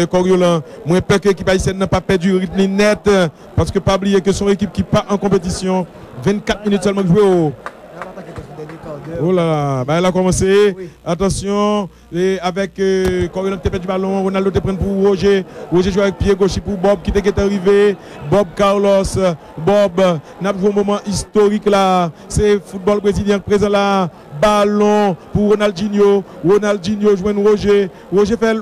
C: Coriolan. Moins peur que l'équipe haïtienne n'a pas perdu rythme net. Parce que pas oublier que son équipe qui part en compétition. 24 minutes seulement joué au. Oh là là, bah, elle a commencé. Oui. Attention, et avec Coriolan qui perd du ballon, Ronaldo te prend pour Roger. Roger joue avec pied gauche pour Bob qui est arrivé. Bob Carlos, Bob, n'a pas un moment historique là. C'est football brésilien présent là. Ballon pour Ronaldinho. Ronaldinho joue Roger. Roger fait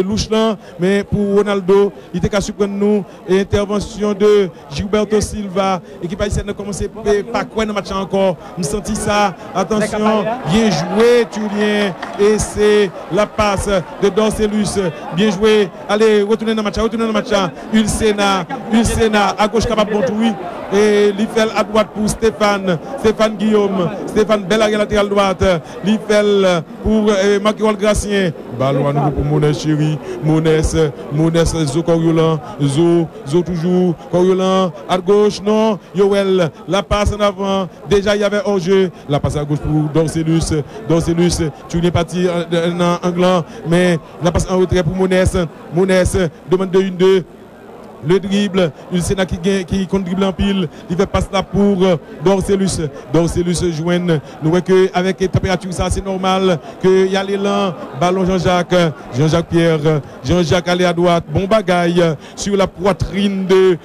C: louche là, mais pour Ronaldo, il était qu'à surprendre nous. Et intervention de Gilberto Silva. Équipe haïtienne a commencé pas quoi dans le match encore. Je senti ça. Attention, bien joué, Tulien. Et c'est la passe de Dorcelus. Bien joué. Allez, retournez dans le match. Ulsena à gauche capable bon oui. Et Lifel à droite pour Stéphane Guillaume. Stéphane Bellariel latéral droite. Lifel pour Marc-Hérol Gracien. Ballon à nouveau pour Monès Chéri. Monès, Zo Coriolan. Zo toujours. Coriolan à gauche, non. Yoel, la passe en avant. Déjà il y avait hors-jeu. La passe à gauche pour Dorcelus. Tu n'es parti en Anglan. Mais la passe en retrait pour Monès. Monès demande de 1-2. Le dribble, Ulsena qui compte dribble en pile, il fait passer là pour Dorcelus. Dorcelus joigne. Nous voyons qu'avec la température, ça c'est normal qu'il y a l'élan. Ballon Jean-Jacques Pierre. Jean-Jacques allait à droite. Bon bagaille sur la poitrine de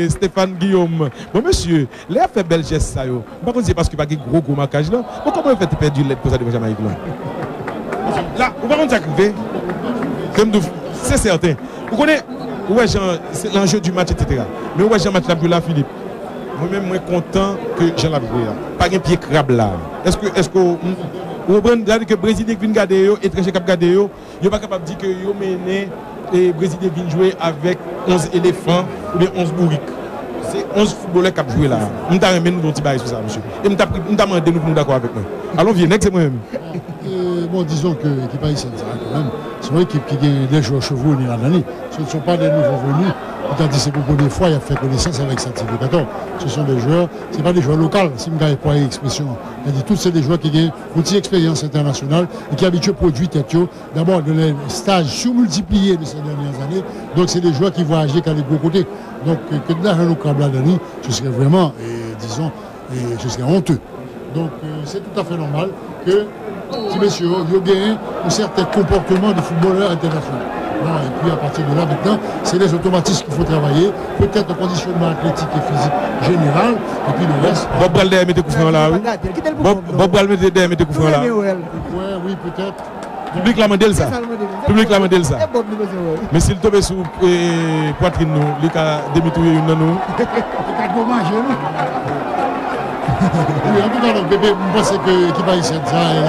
C: Stéphane Guillaume. Bon monsieur, les fait bel geste ça. Par contre, c'est parce qu'il n'y a pas de gros marquage là. Bon, comment vous faites perdre l'aide pour ça de Jamaïque là? Là, vous ne pouvez pas c'est certain. Vous connaissez. Ouais, c'est l'enjeu du match, etc. Mais ouais, Jean-Match là, Philippe. Moi-même, moi content que Jean l'a vu là. Pas un pied crabe là. Est-ce que vous comprenez que le Brésilien vient garder, étranger qui garder, il n'est pas capable de dire que vous menez et le Brésilien vient jouer avec 11 éléphants ou bien 11 bourriques. C'est 11 footballeurs qui ont joué là. Nous avons mis nous petit bail sur ça, monsieur. Et nous avons demandé nous d'accord avec nous. Allons, viens, c'est moi-même.
D: Bon, disons que l'équipe haïtienne, quand même, c'est une équipe qui gagne des joueurs chevaux l'année. Ce ne sont pas des nouveaux venus. Tandis que c'est pour la première fois, il a fait connaissance avec Santiago 14. Ce sont des joueurs, ce pas des joueurs locaux, si je n'ai pas l'expression. Tous c'est des joueurs qui ont une expérience internationale et qui ont habitué à produire d'abord de les stages surmultipliés de ces dernières années. Donc c'est des joueurs qui voyagent qu'à les gros côtés. Donc que de l'argent local là-dedans, ce serait vraiment, disons, ce serait honteux. Donc c'est tout à fait normal que ces messieurs ont gagné un certain comportement de footballeurs internationaux. Et puis à partir de là, maintenant, c'est les automatismes qu'il faut travailler, peut-être le conditionnement athlétique et physique général, et puis le reste.
C: Bob Balder mettez coup franc là, oui. Bob Balder mettez coup franc là.
D: Oui, peut-être.
C: Public l'a demandé ça. Public l'a demandé ça. Mais s'il tombe sous poitrine nous, il a démitouillé une nous.
D: Oui, en tout cas, donc, bébé, je pense que l'équipe haïtienne, elle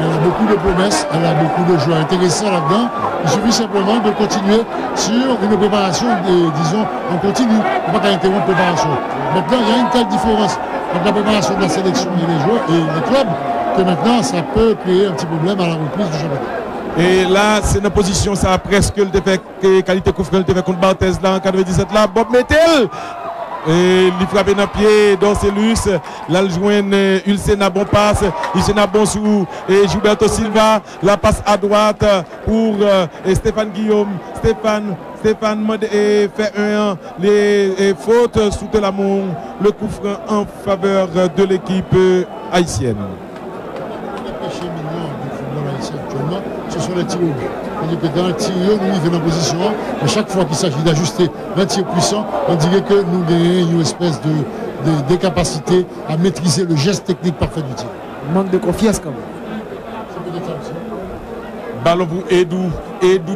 D: a beaucoup de promesses, elle a beaucoup de joueurs intéressants là-dedans. Il suffit simplement de continuer sur une préparation, disons, on continue. On ne va pas interrompre la préparation. Maintenant, il y a une telle différence entre la préparation de la sélection et les joueurs et les clubs que maintenant, ça peut créer un petit problème à la reprise du championnat.
C: Et là, c'est une position, ça a presque le défait, qualité coup franc, le défait contre Barthez là en 97 là, Bob Mettel. Et il frappe dans le pied Dorcelus, là le joint Ulsena bon passe, Ulsena bon sous et Gilberto Silva, la passe à droite pour Stéphane Guillaume. Stéphane fait les fautes sous l'amour, le coup franc en faveur de l'équipe haïtienne.
D: Ce sont les tirs au but. On dit que dans le tir, nous vivons en position, mais chaque fois qu'il s'agit d'ajuster un tir puissant, on dirait que nous gagnons une espèce de capacité à maîtriser le geste technique parfait du tir.
E: Manque de confiance quand même.
D: C'est peut-être ça aussi.
C: Ballon pour Edou,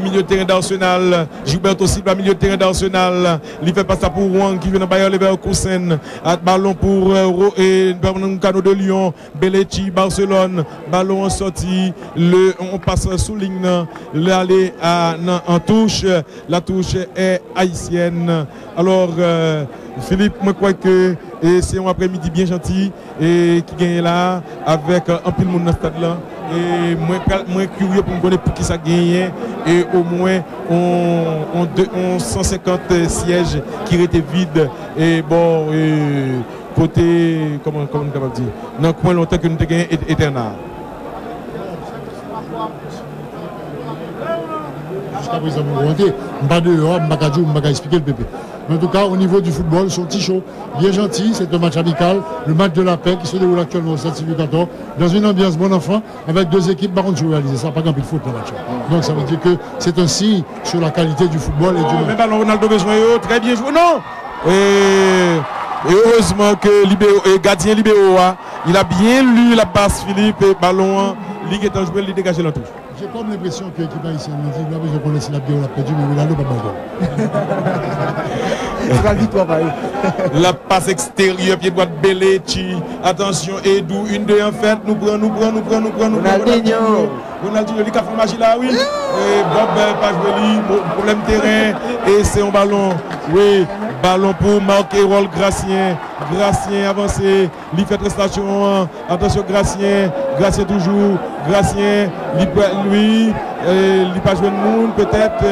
C: milieu de terrain d'Arsenal. Gilberto Silva, milieu de terrain d'Arsenal. Il fait passer pour Wang qui vient de Bayer Leverkusen. Ballon pour Cano de Lyon. Belletti, Barcelone. Ballon en sortie. On passe sous ligne. L'aller en touche. La touche est haïtienne. Alors, Philippe, moi je crois que c'est un après-midi bien gentil et qui gagne là avec un pile monde dans le stade là. Et moi curieux pour me connaître pour qui ça gagne et au moins on 150 sièges qui étaient vides et bon côté comment on capable dire dans le coin longtemps que nous avons gagné éternel.
D: Jusqu'à présent, je ne vais pas dehors, je ne vais pas expliquer le bébé. Mais en tout cas, au niveau du football, ils sont petits chauds, bien gentils. C'est un match amical, le match de la paix qui se déroule actuellement au Stade Sylvie 14, dans une ambiance bon enfant, avec deux équipes. Par contre, je réalise ça, pas grand peu de foot le match. Donc ça veut dire que c'est un signe sur la qualité du football et du match.
C: Mais ballon Ronaldo besoin, très bien joué, non. Et heureusement que gardien libéro, il a bien lu la passe Philippe et ballon, il est en joué, il dégage la touche.
D: J'ai comme l'impression que l'équipe haïtienne me dit, je connais si la bien on l'a perdu, mais Ronaldo pas mal.
C: La passe extérieure, pied droit de Belletti. Attention, Edou, une deux en fait. Nous prenons. Ronaldinho, il a fait magie là, oui. Et Bob, pas joué, problème terrain. Et c'est un ballon, oui. Ballon pour marquer Rol Gracien. Gracien avancé. Il fait prestation. Attention, Gracien toujours. Gracien, lui, il pas joué de monde peut-être.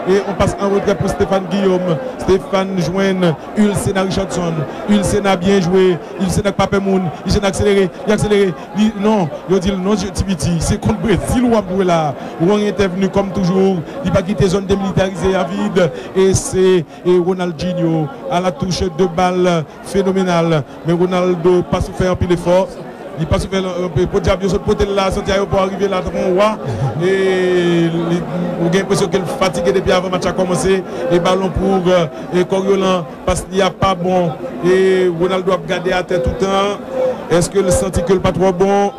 C: Et on passe en retrait pour Stéphane Guillaume. Stéphane joigne Ulsena Richardson. Ulsena bien joué. Ulsena Papé Moun. Il s'est accéléré. Non, il dit non, Tibiti. C'est contre Brésil ou Abouela. Ou on était venu comme toujours. Il n'a pas quitté zone démilitarisée à vide. Et c'est Ronaldinho à la touche de balle phénoménale. Mais Ronaldo pas souffert un peu d'effort. Il passe pour Diabio sur le côté là, sorti pour arriver là devant roi. Et on a l'impression qu'elle est fatiguée depuis avant le match a commencé. Et ballon pour Coriolan parce qu'il n'y a pas bon. Et Ronaldo a gardé à terre tout le temps. Est-ce que le senti que le pas trop bon?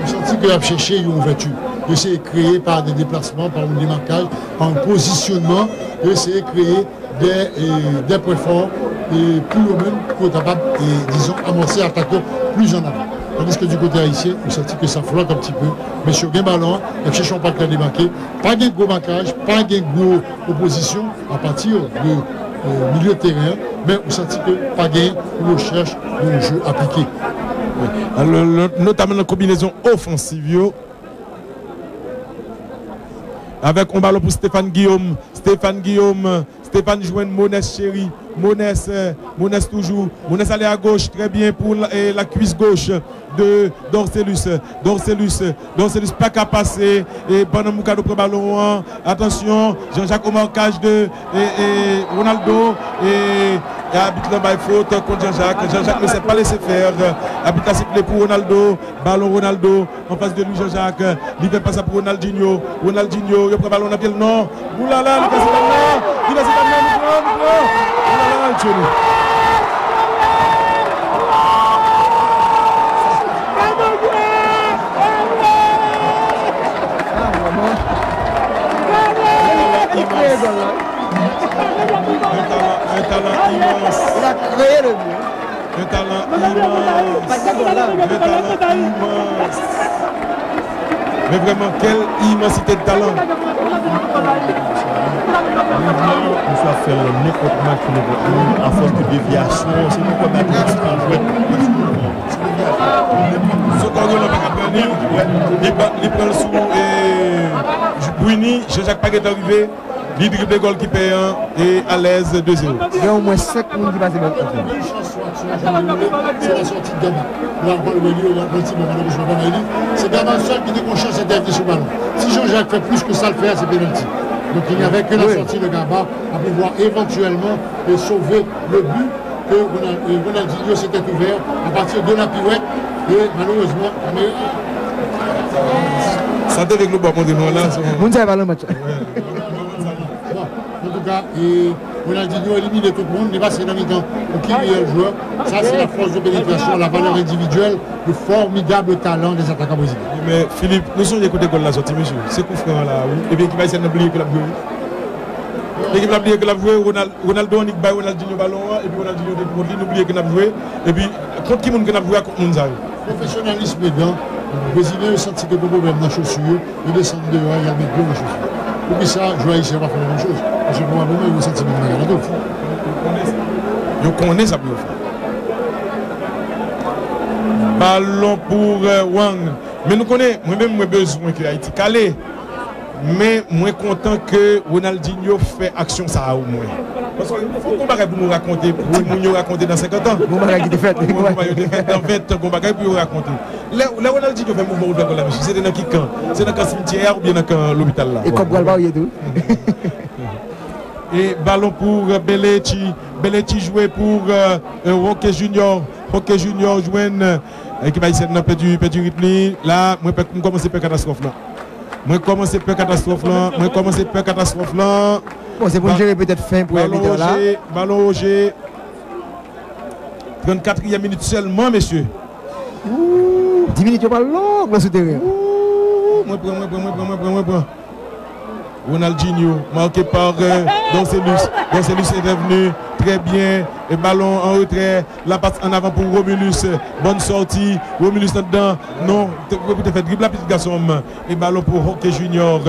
D: Le senti qu'il a cherché une ouverture. Essayer de créer par des déplacements, par un démarquage, par un positionnement, essayer de créer des points forts et plus ou même pour être capable, disons, amorcer, attaquer plus en avant. Tandis que du côté haïtien, on sent que ça flotte un petit peu. Mais sur un ballon, nous cherchons pas de démarquer, pas de gros marquage, pas de gros opposition à partir du milieu de terrain, mais on sent que pas de recherche de jeu appliqué.
C: Oui. Alors, notamment la combinaison offensive. Avec un ballon pour Stéphane Guillaume. Stéphane joue Monès chéri. Monès toujours. Monès aller à gauche. Très bien pour la cuisse gauche de Dorcelus. Dorcelus pas qu'à passer. Et pendant Moukado pour ballon. Attention. Jean-Jacques au marquage de Ronaldo. Et arbitre by faute contre Jean-Jacques. Jean-Jacques ne s'est pas laissé faire. Arbitre a sifflé pour Ronaldo. Ballon Ronaldo. En face de lui Jean-Jacques. Il fait passer pour Ronaldinho. Il prend ballon. On a bien le nom. Oulala, il va se un talent immense.
E: Il a créé le but.
C: Un talent immense. Mais vraiment, quelle immensité de talent.
F: On soit faire n'importe match à force de déviation, c'est nous qu'on a dit
C: ce qu'on il prend sous Bruni, Jean-Jacques Paquet est arrivé, il dribble goal qui paye et à l'aise 2-0.
E: Il y a au moins 5 minutes qui passent dans le
D: c'est la sortie de Gama. C'est Gama seul qui dit qu'on cherche cette sur le ballon. Si Jean-Jacques fait plus que ça le faire, c'est pénalty. Donc il n'y avait que la sortie de Gama à pouvoir éventuellement sauver le but que Ronaldinho s'était ouvert à partir de la pirouette. Et malheureusement,
C: ça devait être le bon moment là.
E: Vous ne savez pas le match.
D: En En tout cas, Ronaldinho élimine tout le monde, il est passé dans le temps pour qui est le joueur. Ça, c'est la force de pénétration, la valeur individuelle, le formidable talent des attaquants brésiliens.
C: Mais Philippe, nous sommes écoutés de la sortie, monsieur. C'est coup franc là, oui. Et bien, qui va essayer d'oublier que la joué. L'équipe l'a oublié que l'a joué, Ronaldo, on y bat Ronaldinho ballon, et puis Ronaldinho contre lui, n'oubliez que l'a joué. Et puis, contre qui monde que l'a joué, contre Mounzai.
D: Professionnalisme dedans, le Brésilien a senti que le problème dans la chaussure, il descend dehors, il a mis deux dans la chaussure. Et puis ça, je vois ici, on va faire la même chose. Parce que probablement, il va sentir que il y en a d'autres.
C: Ils connaissent ça pour faire. Ballon pour Wang. Mais nous connaissons, moi-même, j'ai besoin que Haïti calé. Mais moi content que Ronaldinho fait action ça au moins. Parce qu'il faut qu'on va nous raconter, pour nous raconter dans 50 ans.
E: Mon bagage qui fait.
C: Dans 20 ans, qu'on va nous raconter. Là, Ronaldinho fait mouvement de la c'est dans qui camp? C'est dans le cimetière ou bien dans l'hôpital là?
E: Et comme Galba, il y a tout.
C: Et ballon pour Belletti. Belletti joué pour Roque Junior. Roque Junior joue qui va essayer de perdu rythme. Là, moi, je commence à faire catastrophe là. Moi, commence à faire catastrophe là.
E: Bon, c'est pour gérer peut-être fin pour les là.
C: Ballon au G. 34e minute seulement, messieurs.
E: 10 minutes, pas long dans ce terrain.
C: Moi, prends. Ronaldinho, marqué par Doncelus. Doncelus est revenu très bien. Et ballon en retrait. La passe en avant pour Romulus. Bonne sortie. Romulus dedans. Non, vous pouvez faire dribble la petite garçon. Et ballon pour Roque Junior.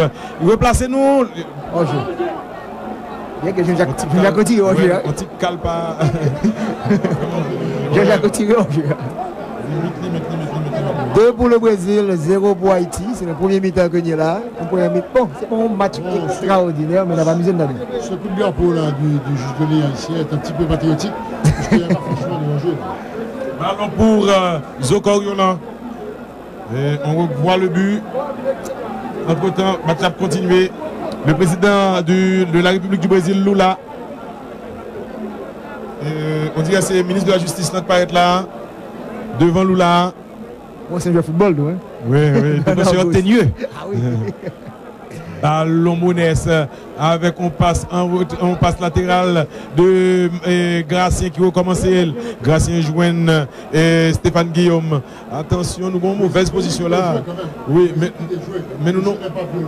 C: Replacez-nous.
E: Oh, il y a que Jean-Jacques Coty au jeu.
C: On t'y cale pas.
E: Jean-Jacques Coty au jeu. 2 pour le Brésil, 0 pour Haïti. C'est le premier mi-temps que nous là. Bon, c'est pas un match extraordinaire, mais on va amuser dedans.
D: Ce coup de drapeau là du juge de l'État ici est un petit peu patriotique. Parce qu'il n'y a pas franchement de jeu.
C: Ballon pour Zocoriola. On revoit le but. Entre-temps, match a continué. Le président de la République du Brésil, Lula. On dirait que c'est le ministre de la Justice qui paraît là. Devant Lula.
E: Moi, c'est un jeu de football, hein?
C: Oui, monsieur Teigneux.
E: Ah oui.
C: Ballon Mounès avec on passe latéral de Gracien qui recommence. Gracien joigne Stéphane Guillaume. Attention, nous avons une mauvaise position là. Oui, mais nous non.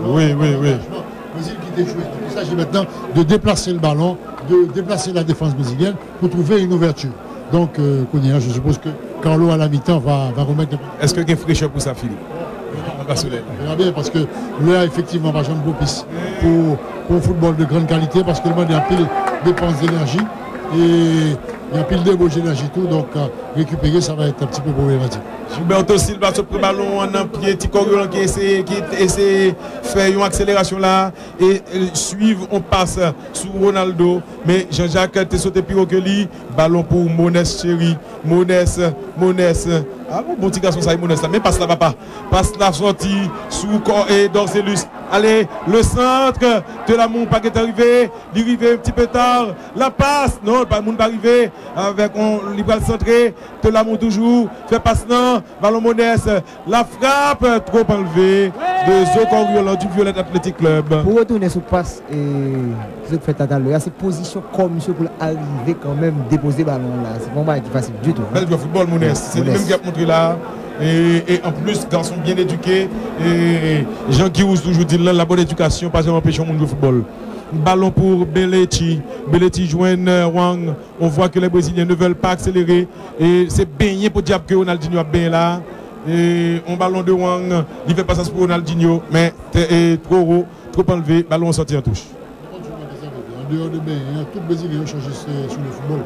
C: Oui.
D: Brésil qui était joué. Il s'agit maintenant de déplacer le ballon, de déplacer la défense brésilienne pour trouver une ouverture. Donc, je suppose que Carlo à la mi-temps va remettre.
C: Est-ce que il y a une fraîcheur pour ça, Philippe? On
D: verra bien parce que là, effectivement, va jamais propice pour un football de grande qualité parce que le monde a pile dépense d'énergie et il y a pile de beaux énergie tout. Donc, récupérer, ça va être un petit peu problématique.
C: Gilberto Silva sur le ballon en un pied, Ticoriolan qui essaie de faire une accélération là et suivre, on passe sur Ronaldo. Mais Jean-Jacques a sauté plus haut que lui. Ballon pour Monès, chéri. Monès. Ah bon petit garçon, ça est Monès là. Mais passe là, papa. Passe la sortie sous corps et Dorcelus. Allez, le centre de la Moun pas est arrivé. Il arrive un petit peu tard. La passe. Non, pas Moun pas arrivé. Avec on libre centré. De la Moun toujours. Fait passe non. Ballon Monès. La frappe trop enlevée de Zocoriolan du Violet Athletic Club.
E: Pour retourner sur passe et ce que fait tout à l'heure, c'est position comme monsieur pour arriver quand même déposer ballon là. C'est pas mal facile du tout.
C: Belle joueur football Monès. C'est lui-même qui a montré là. Et en plus, garçon bien éduqué. Et Jean qui ose toujours dire la bonne éducation, pas seulement empêcher le monde de football. Ballon pour Belletti. Belletti joint Wang. On voit que les Brésiliens ne veulent pas accélérer. Et c'est baigné pour dire que Ronaldinho a bien là. Et un ballon de Wang. Il fait pas ça pour Ronaldinho. Mais trop haut, trop enlevé. Ballon sorti en touche.
D: En dehors de bain, tout le Brésilien a changé sur le football.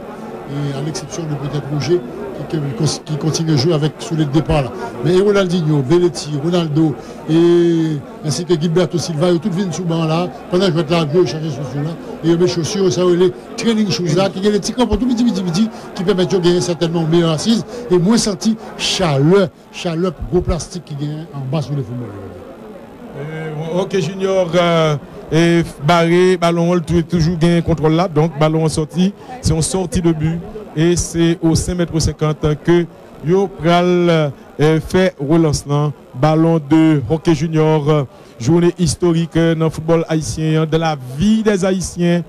D: Et à l'exception de peut-être Rouget qui continue à jouer avec sous les départs là. Mais Ronaldinho, Belletti, Ronaldo et ainsi que Gilberto Silva, ils tous viennent souvent là. Pendant que je vais être là, je vais changer sur là. Et mes chaussures, ça les training shoes là, qui ont les petits crampons tout petit qui permettent de gagner certainement une meilleure assise et moins senti chaleur, gros plastique qui gagne en bas sur le football.
C: Ok Junior et barré, ballon toujours gagné contrôle là, donc ballon en sortie, c'est en sortie de but et c'est au 5,50 m que Yo pral fait relance là, ballon de Roque Junior journée historique dans le football haïtien, de la vie des Haïtiens.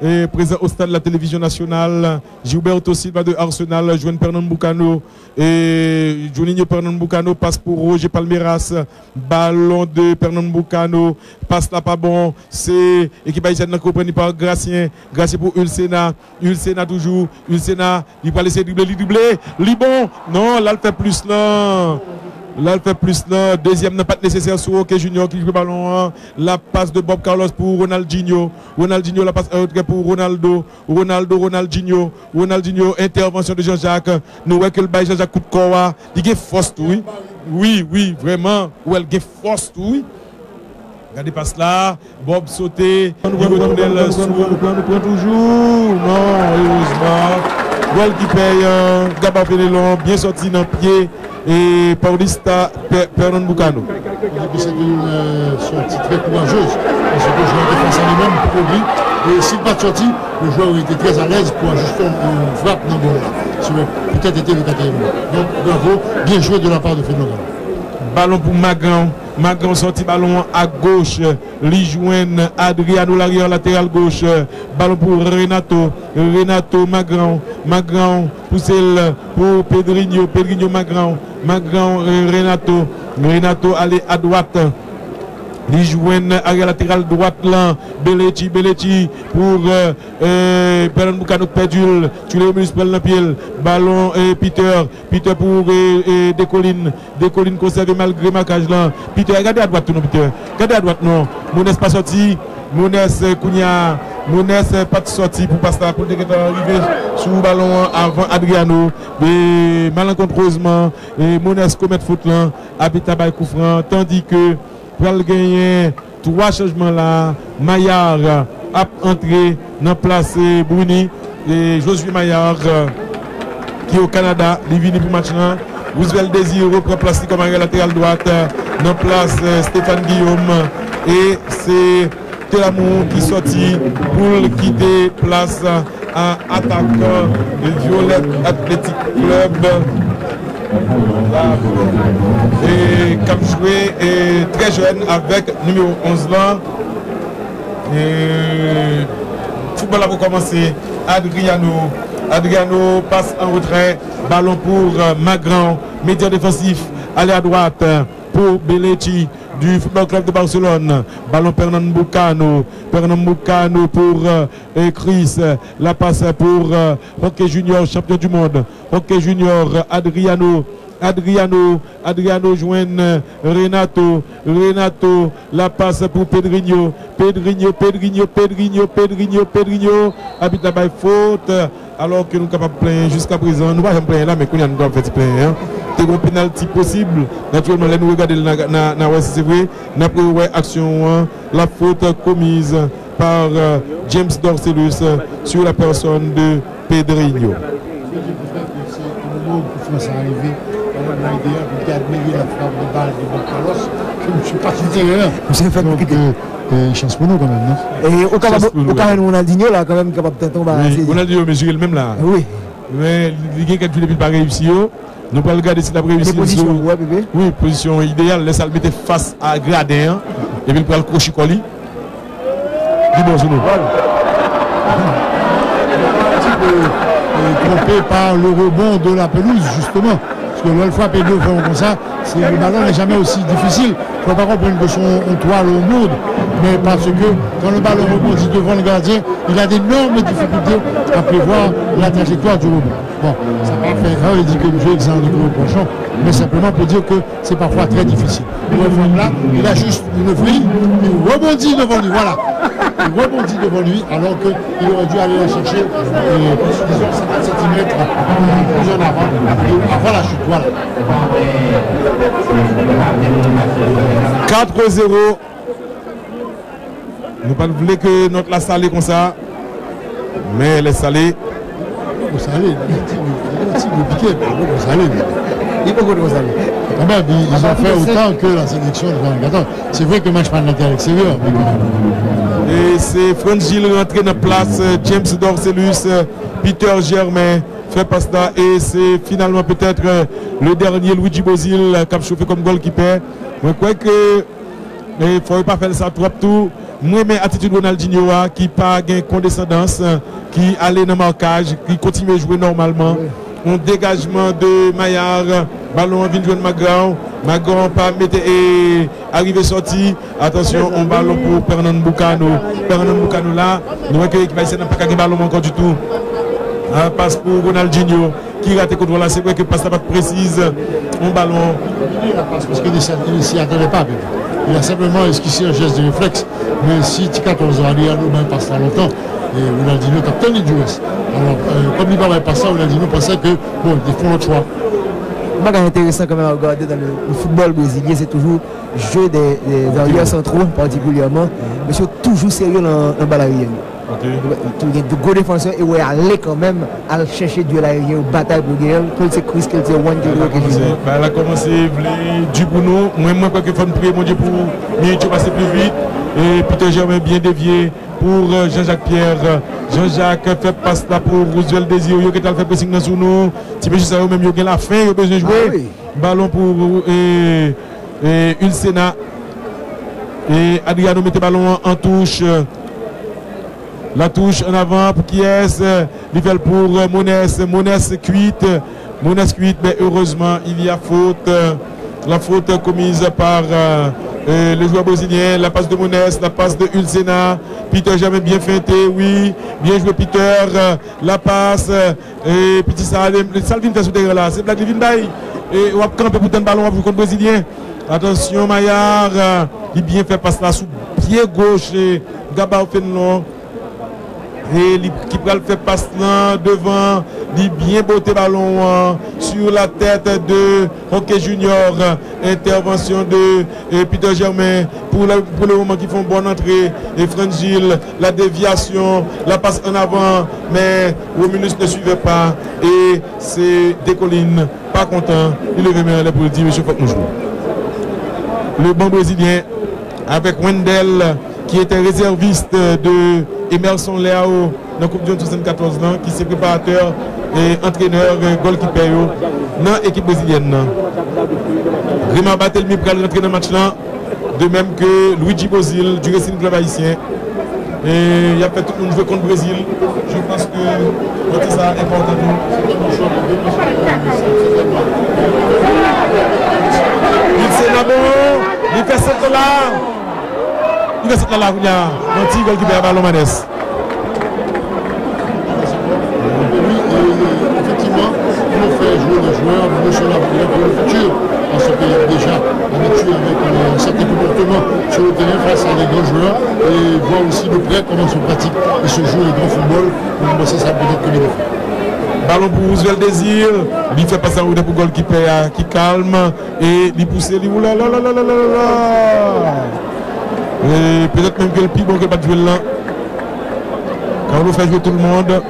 C: Et présent au stade de la télévision nationale, Gilberto Silva de Arsenal, Juan Pernambucano et Juninho Pernambucano passe pour Roger Palmeiras, ballon de Pernambucano, passe là pas bon, c'est équipe haïtienne compris par Gracien, Gracien pour Ulsena toujours, Ulsena, il va laisser dribbler, li bon, non, là il fait plus là. Là, il fait plus là. Deuxième n'a pas nécessaire sur OK Junior qui joue le ballon. La passe de Bob Carlos pour Ronaldinho. Ronaldinho, la passe pour Ronaldo. Ronaldinho. Intervention de Jean-Jacques. Nous voyons que le bail Jean-Jacques coup de corps. Il y a force, oui. Oui, vraiment. Où elle a force, oui. Regardez passe là. Bob sauté. Nous prend toujours. Non, heureusement. Well qui paye. Gaba Pénélon, bien sorti dans le pied. Et Paulista Pernambucano.
D: C'est une sortie très courageuse parce que le joueur défense à lui-même pour lui. Et s'il n'a pas sorti, le joueur était très à l'aise pour ajuster une frappe dans le goal. Ça aurait peut-être été le quatrième. Donc bravo, bien joué de la part de Fernando.
C: Ballon pour Magran. Magran sorti ballon à gauche. Lijouen Adriano l'arrière latéral gauche. Ballon pour Renato. Magran poussé pour Pedrinho. Magran Renato allez à droite. Lijouen arrière latéral droite là. Beletti pour Pernambucano perdu. Tu le municipal dans pied. Ballon Peter pour Décolline conservé malgré marquage là. Peter regardez à droite non Peter. Regardez à droite non. Mounes pas sorti. Mounes Kounia. Mounes pas sorti pour passer pour arriver sous ballon avant Adriano. Et malencontreusement Mounes commet faute là. Habitat by coup franc tandis que pour gagner 3 changements là. Maillard a entré dans place Bruni et Josué Maillard qui est au Canada, il vient pour match là. Roosevelt Désir reprend place comme arrière latéral droite dans place Stéphane Guillaume et c'est Telamour qui sortit pour quitter place à attaque Violette Athletic Club. Et comme joué est très jeune avec numéro 11 là. Et football a recommencé. Adriano passe en retrait. Ballon pour Magran. Média défensif. Aller à droite pour Beletti du Football Club de Barcelone. Ballon Pernambucano pour Chris. La passe pour Roque Junior, champion du monde. Roque Junior, Adriano joigne Renato, la passe pour Pedrinho, habite là-bas faute, alors que nous sommes capables de plaindre jusqu'à présent, nous ne pouvons pas plaindre là, mais nous avons fait plaindre. C'est un pénalty possible, naturellement, là nous regardons c'est vrai, nous avons action, la faute commise par James Dorcelus sur la personne de Pedrinho.
D: Qui a admiré la frappe de balle de Bob Carlos, je ne suis pas supérieur.
E: Vous avez fait
D: donc, chance pour nous quand même, non?
E: Et au cas où Ronaldinho là, quand même capable de tomber.
C: Oui, Ronaldinho mesuré le même là.
E: Oui.
C: Mais il y a quelques depuis pas réussi. Nous pouvons regarder si la réussi. Oui, position idéale. Laisse le mettre face à Gradin. Et puis il prend le crochet colis. Dis bon, nous.
D: Trompé par le rebond de la pelouse, justement. Parce que l'autre fois, Pedro fait comme ça, le ballon n'est jamais aussi difficile. Il ne faut pas comprendre que son toile au monde, mais parce que quand le ballon rebondit devant le gardien, il a d'énormes difficultés à prévoir la trajectoire du rebond. Bon, ça va faire grave, il dit que le jeu est exempt de gros prochain, mais simplement pour dire que c'est parfois très difficile. Là, il a juste une vrille, il rebondit devant lui, voilà. Il rebondit devant lui, alors qu'il aurait dû aller la chercher 50 cm plus en avant la chute. Voilà.
C: 4-0. Nous ne voulons pas que notre la salée comme ça. Mais les salés.
D: Vous salez, il piqué, vous salez.
E: Il faut que vous salez.
D: Quand même, ils ont fait autant que la sélection de 2014. C'est vrai que le match pas à l'extérieur.
C: Et c'est Franz Gilles rentré dans la place, James Dorcelus, Peter Germain fait passe là. Et c'est finalement peut-être le dernier Luigi Bozil qui a chauffé comme goalkeeper. Je crois que Mais il ne faut pas faire ça trop tout. Moi, mais attitude Ronaldinho qui pas gain condescendance, qui allait dans le marquage, qui continue à jouer normalement. Un dégagement de Maillard, ballon vient de jouer Magrand. Magrand pas mettre et arriver sorti. Attention, on ballon pour Fernand Boucano. Fernand Boucano là, nous voyons que l'équipe haïtienne n'a pas gagné ballon encore du tout. Passe pour Ronaldinho qui rate contre là. C'est vrai que passe la passe précise. Un ballon.
D: Parce qu'il ne s'y attendait pas. Il a simplement esquissé un geste de réflexe. Mais si T14 a dit à nous, même passe longtemps. Et Ronaldinho a tenu du reste. Alors, comme il ne parlait pas ça, Ronaldinho pensait que, bon, ils font le choix.
E: Ce qui est intéressant quand même à regarder dans le football brésilien, c'est toujours le jeu des arrières centraux particulièrement, mais c'est toujours sérieux dans le bal aérien. Il y a de gros défenseurs et où il aller quand même à chercher duel aérien ou bataille pour gagner. Tout c'est Chris qui était one
C: elle a commencé du pour nous. Moi, quoi qu'il faut prier mon Dieu pour mieux passer plus vite. Et Peter Germain bien dévié pour Jean-Jacques Pierre. Jean-Jacques fait passe là pour Roosevelt Désir. Il a fait pressing sur nous. Si vous savez même, il y a la fin, il a besoin de jouer. Ballon pour Ulcena. Et Adriano met le ballon en touche. La touche en avant pour qui est il fait pour Monès cuite. Monès cuite, mais heureusement, il y a faute. La faute commise par le joueur brésilien. La passe de Monès, la passe de Ulcena. Peter jamais bien feinté, oui. Bien joué Peter. La passe. Et petit Salvin fait sous terrain là. C'est Black Livin Bay. Et on va camper pour le ballon contre le brésilien. Attention, Maillard. Il bien fait passe là sous pied gauche. Gabao Fenlon. Et qui va le faire passer là devant, il bien beauté ballon sur la tête de Hockey Junior. Intervention de Peter Germain pour le moment qui font bonne entrée. Et Franck Gilles, la déviation, la passe en avant, mais Romulus ne suivait pas. Et c'est Décolline, pas content. Il levait main pour dire monsieur, faut que nous jouons. Le banc brésilien avec Wendell qui était réserviste de Emerson Leao dans la Coupe du Monde 74 ans, qui est préparateur et entraîneur goalkeeper dans l'équipe brésilienne. Grima Batelmi pour rentrer dans le match là, de même que Luigi Bozil du Racing Club haïtien. Et il a fait tout le monde jouer contre le Brésil. Je pense que c'est ça important. Il s'est là bon, il fait 7 $. Il va se faire la roue, un petit goal qui perd ballon Manès.
D: Effectivement, on fait jouer les joueurs, nous sommes là pour le futur, parce qu'il y a déjà habitué avec un certain comportement sur le terrain face à des grands joueurs, et voir aussi de près comment se pratique et se joue le grand football. Donc ça peut-être que les deux.
C: Ballon pour Roosevelt Désir, il fait passer un roue pour goal qui calme, et il pousse, il oula là là là là là. Et peut-être même que le plus bon que pas de jouer là. Quand on fait jouer tout le monde.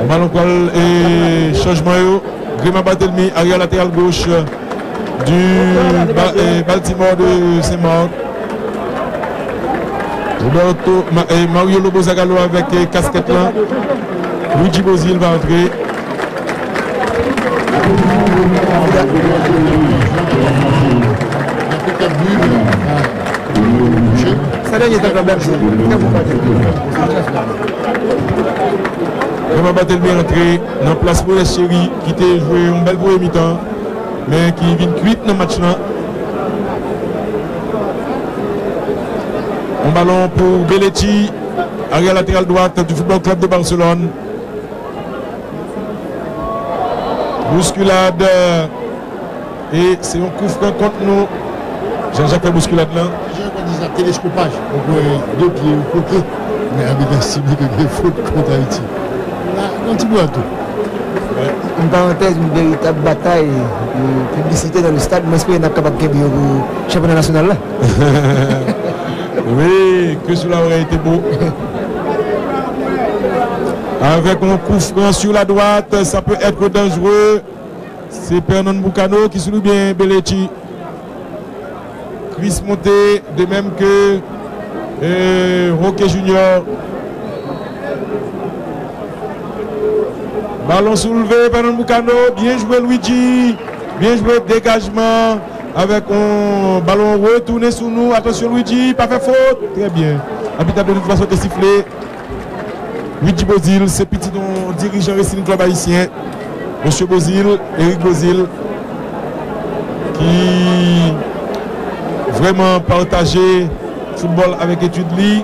C: On va donc et changement. Grima Batelmi, arrière latéral gauche du Baltimore de Saint-Marc. Mario Lobo Zagalo avec casquette là. Luigi Bozil va entrer.
E: Ça donne un problème.
C: Vraiment Batelmi est entré dans la place pour les chéris qui était joué une belle première mi-temps, mais qui vient cuite dans le match là. Un ballon pour Belletti, arrière latéral droite du Football Club de Barcelone. Bousculade. Et c'est un coup franc contre nous. Jean-Jacques fait bousculade là.
D: J'ai un télescopage. On voit deux pieds au côté. Mais avec un ciblé que des fautes contre Haïti. Là, un petit peu à tout.
E: En parenthèse, une véritable bataille de publicité dans le stade. Mais est-ce qu'on est capable de gagner le championnat national là?
C: Oui, que cela aurait été beau. Avec un coup franc sur la droite, ça peut être dangereux. C'est Fernand Boucano qui soulève bien Belletti. Chris Monté, de même que Roque Junior. Ballon soulevé, Fernand Boucano. Bien joué Luigi. Bien joué, dégagement. avec un ballon retourné sous nous. Attention Luigi, pas fait faute. Très bien. Habitable de toute façon de siffler. Luigi Bozil, c'est petit dirigeant Racing Club haïtien. Monsieur Bozil, Eric Bozil, qui vraiment partagé football avec étude li.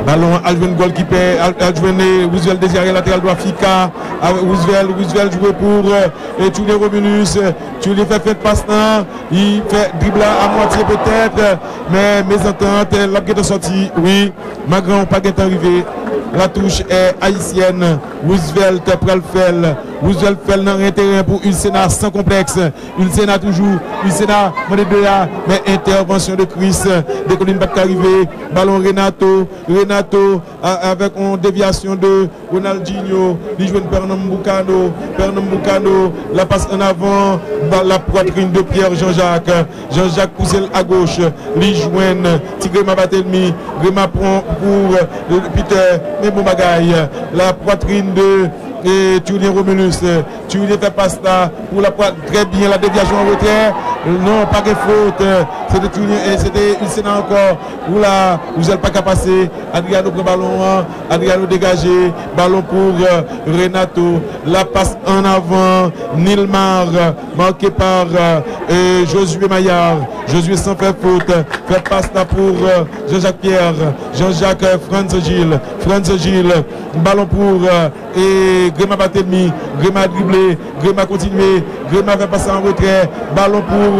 C: Ballon Aljouen goalkeeper, Aljouen Roosevelt désiré latéral droit Fika. Roosevelt joué pour Tulé Romulus. Tulé fait passe là. Il fait dribble à moitié peut-être. Mais mes ententes, la sortie. Oui, Magran pas arrivé. La touche est haïtienne. Roosevelt Pralfel. Roosevelt fait l'intérêt pour Ulsena sans complexe. Ulsena toujours. Ulsena, mais intervention de Chris. Des collines pas arrivé. Ballon Renato. Renato avec une déviation de Ronaldinho. Il joue Pernambucano. Pernambucano. La passe en avant. La poitrine de Pierre Jean-Jacques. Jean-Jacques pousse à gauche. Il joue Tigrema Batelmi. Grema prend pour Peter. Mais bon bagaille. La poitrine de Tulien Romulus. Tulien fait passe là pour la très bien la déviation en retrait. Non, pas de faute. C'était Tulien et c'était une scène encore où là vous n'êtes pas qu'à passer. Adriano prend ballon, Adriano dégagé, ballon pour Renato. La passe en avant, Nilmar marqué par Josué Maillard. Josué sans faire faute. Fait passe là pour Jean-Jacques Pierre. Jean-Jacques Franz Gilles. Franz Gilles. Ballon pour Gréma Batelmi. Gréma dribblé. Gréma continué. Gréma fait passer en retrait. Ballon pour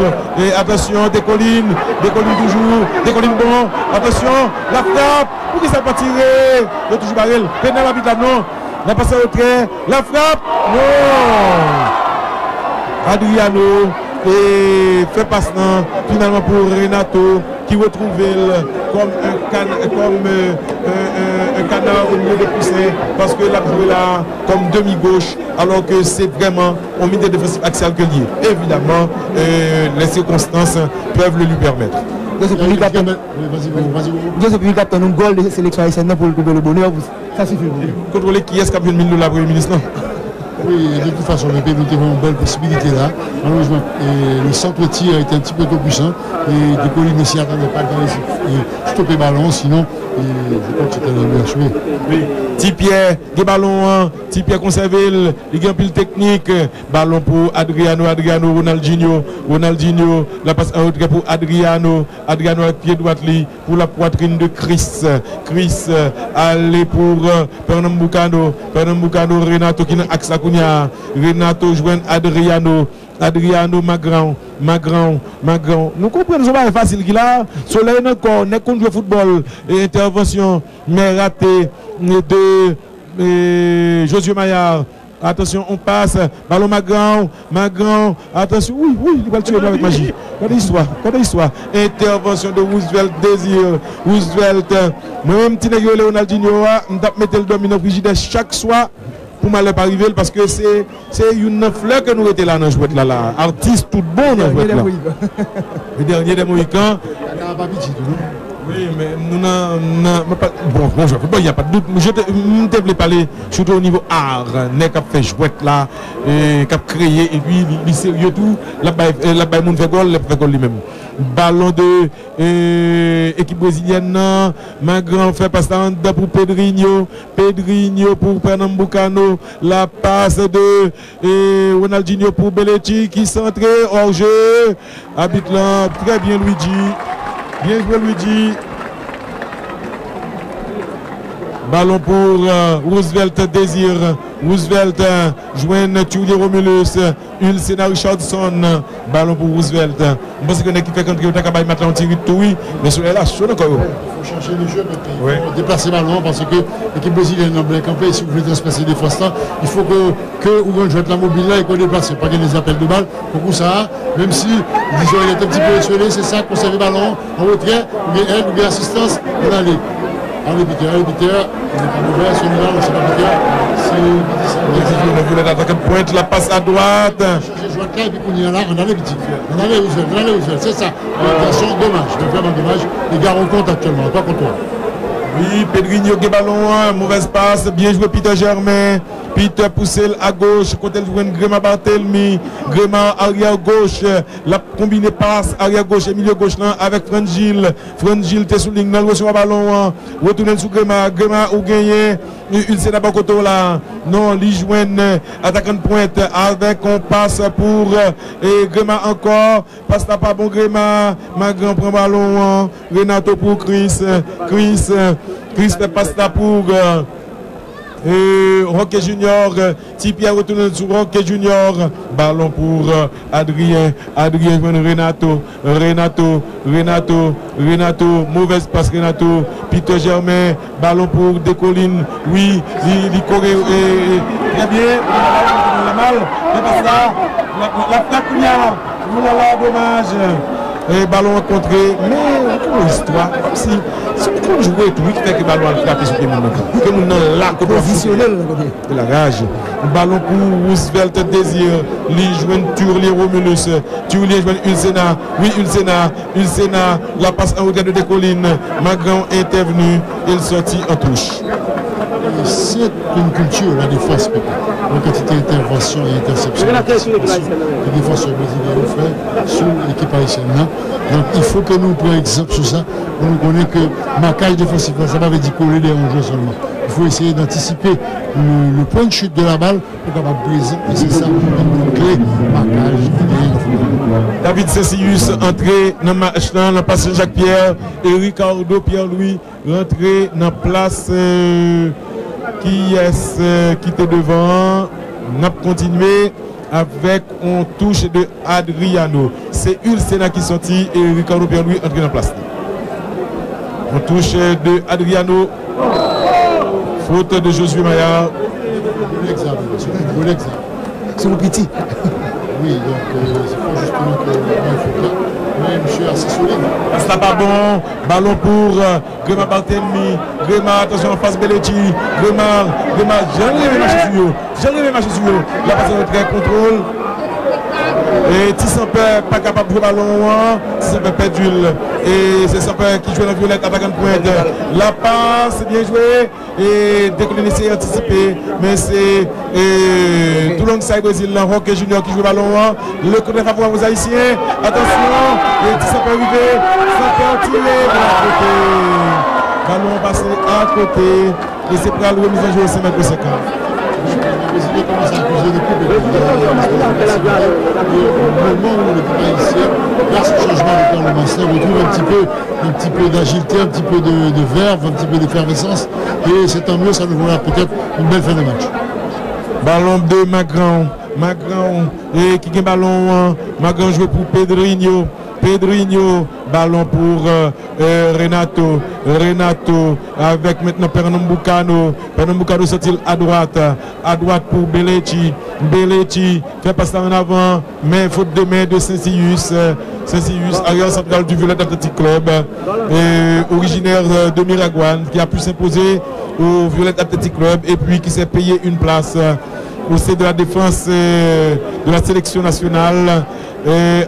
C: attention, des collines toujours. Des collines bon. Attention, la frappe. Pour qui ça pas tiré? Il toujours barrel. Pénal habitable non. La passe en retrait. La frappe. Non. Adriano. Et fait passe finalement pour Renato qui retrouve comme un canard au milieu de poussin parce que la joué là comme demi-gauche alors que c'est vraiment au milieu défensif axial que lié. Évidemment, les circonstances peuvent le lui permettre.
E: Joseph Puy capte un goal de sélection haïtienne pour le bonheur. Ça suffit.
C: Contrôler qui est-ce qui a vu le milieu de la Premier ministre?
D: Oui, de toute façon, le pays nous avons une belle possibilité là. Malheureusement, le centre-tir était un petit peu trop puissant et De Colline ne s'y attendait pas à stopper le ballon, sinon je crois que c'était le meilleur joué.
C: Oui, Tipierre, des ballons, Tipierre conservé, il y a un pile technique, ballon pour Adriano, Ronaldinho, la passe en retrait pour Adriano avec pied droit pour la poitrine de Chris, allez pour Pernambucano, Renato qui n'a axe à Kounia, Renato joint Adriano Magran. Nous comprenons pas facile qu'il a. Soleil encore, n'est qu'on joue au football. Et intervention, mais raté de Josué Maillard. Attention, on passe. Ballon Magran. Attention, oui, il va le tuer avec magie. Quand l'histoire. Intervention de Roosevelt, Désir. Roosevelt. Moi-même, petit nègre Ronaldinho, on tape mettre le domino frigidaire chaque soir. Pour mal pas arriver parce que c'est une fleur que nous étions là dans le jouet là. Artiste tout bon dans le jouet là. Le dernier des Mohicans. Oui, mais nous n'avons pas. Bon, il n'y a pas de doute. Je voulais parler surtout au niveau art. N'est qu'à faire jouet là, qu'à créer, et puis il est sérieux tout. Là-bas, il fait goal lui-même. Ballon de équipe brésilienne. Magran fait passer pour Pedrinho pour Pernambucano. La passe de Ronaldinho pour Belletti qui centré hors jeu. Habite là, très bien Luigi. Bien joué Luigi. Ballon pour Roosevelt Désir. Roosevelt joint Tulien Romulus. Ulsena Richardson. Ballon pour Roosevelt. Je pense qu'on a qui fait contre Otakabaï maintenant on tire tout oui. Mais sur là, chaud encore.
D: Il faut changer le jeu maintenant. Il faut déplacer le ballon parce que l'équipe brésilienne est bien campée. Si vous voulez transpercer des fois il faut que vous jouez la mobile là et qu'on déplace. Pas qu'il y ait des appels de balle. Pour ça, même si disons il est un petit peu isolé, c'est ça, conserver le ballon en retrait, ou bien assistance, on allait. Arbitre, il n'est pas mauvais, son niveau, c'est pas mauvais.
C: On voulait attaquer de pointe, la passe à droite.
D: Je joue là et puis on est là, on allait petit. On allait où c'est ça. C'est vraiment dommage. Les gars rencontrent actuellement, pas contre toi.
C: Oui, Pedrinho qui ballon, mauvaise passe, bien joué Peter Germain. Peter poussé à gauche, côté de Gréma Barthelmy, Gréma arrière gauche, la combinée passe arrière gauche et milieu gauche là avec Frangil. Frangil t'es sous ligne, non, reçoit ballon, retourne sous Gréma, Gréma ou gagné, une c'est d'abord côté là, non, li joigne, attaquant de pointe avec on passe pour et Gréma encore, passe là pas bon Gréma, Magran prend ballon, Renato pour Chris fait passe là pour Roque Junior, Tipia retourne sur Roque Junior, ballon pour Adrien Renato, mauvaise passe Renato, Peter Germain, ballon pour Décolline, oui, il corrige très bien, la mal, mais pas ça, la flaque, dommage. Et ballon rencontré, mais pour l'histoire, comme si on jouait tout, qui fait que le ballon a frappé sur les gens. Que nous avons là, professionnel de la rage. Ballon pour Roosevelt Désir, lui joue Turlier Romulus, Turlier joue Ulsena, oui Ulsena, la passe en regard de Décolline, Magran est intervenu, il sortit en touche.
D: C'est une culture, la défense, une quantité d'intervention et d'interception. Les défenseurs brésiliens ont fait sur l'équipe haïtienne. Donc il faut que nous prenions exemple sur ça, pour nous connaître que marquage défensif, ça ne veut pas dire coller les enjeux seulement. Il faut essayer d'anticiper le point de chute de la balle pour capable briser. Et c'est ça une clé marquage.
C: David Cessius entré dans le match, dans la passe Jacques-Pierre et Ricardo Pierre-Louis rentré dans la place qui était devant. On a continué avec on touche de Adriano. C'est Ulsena qui sortit et Ricardo Pierre-Louis entré dans la place. On touche de Adriano. Faute de Josué Maillard.
E: C'est le petit.
D: Oui, donc c'est pas justement que mais monsieur assez solide.
C: Ça pas bon. Ballon pour Gréma Barthelmy. Gréma, attention en face Belletti. Gréma, j'arrive à marcher sur eux. La passe de très contrôle. Et Tissampé pas capable de jouer ballon. Tissampé perdu. Et c'est Tissampé qui joue la violette attaquant de pointe. La passe, c'est bien joué. Et dès qu'on essaie d'anticiper, mais c'est tout long side Brésil, Roque Junior qui joue le ballon. Le coup de favorable aux Haïtiens. Attention, et Tissampé arrivé. Tissampé tiré de la côté. Ballon passé à côté. Et c'est pour la remise en jeu au 5 mètres 50.
D: Les Brésiliens commencent à accuser des coups au moment où l'équipe haïtienne, grâce au changement de parlementaire, retrouve un petit peu d'agilité, un petit peu de verve, un petit peu d'effervescence. Et c'est tant mieux, ça nous fera peut-être une belle fin de match.
C: Ballon de Magran, et qui gagne ballon, Magran joue pour Pedrinho, ballon pour Renato avec maintenant Pernambucano sorti à droite pour Belletti fait passer en avant, mais faute de main de Saint-Sius, arrière central du Violet Athletic Club, originaire de Miragouane, qui a pu s'imposer au Violet Athletic Club et puis qui s'est payé une place au sein de la défense de la sélection nationale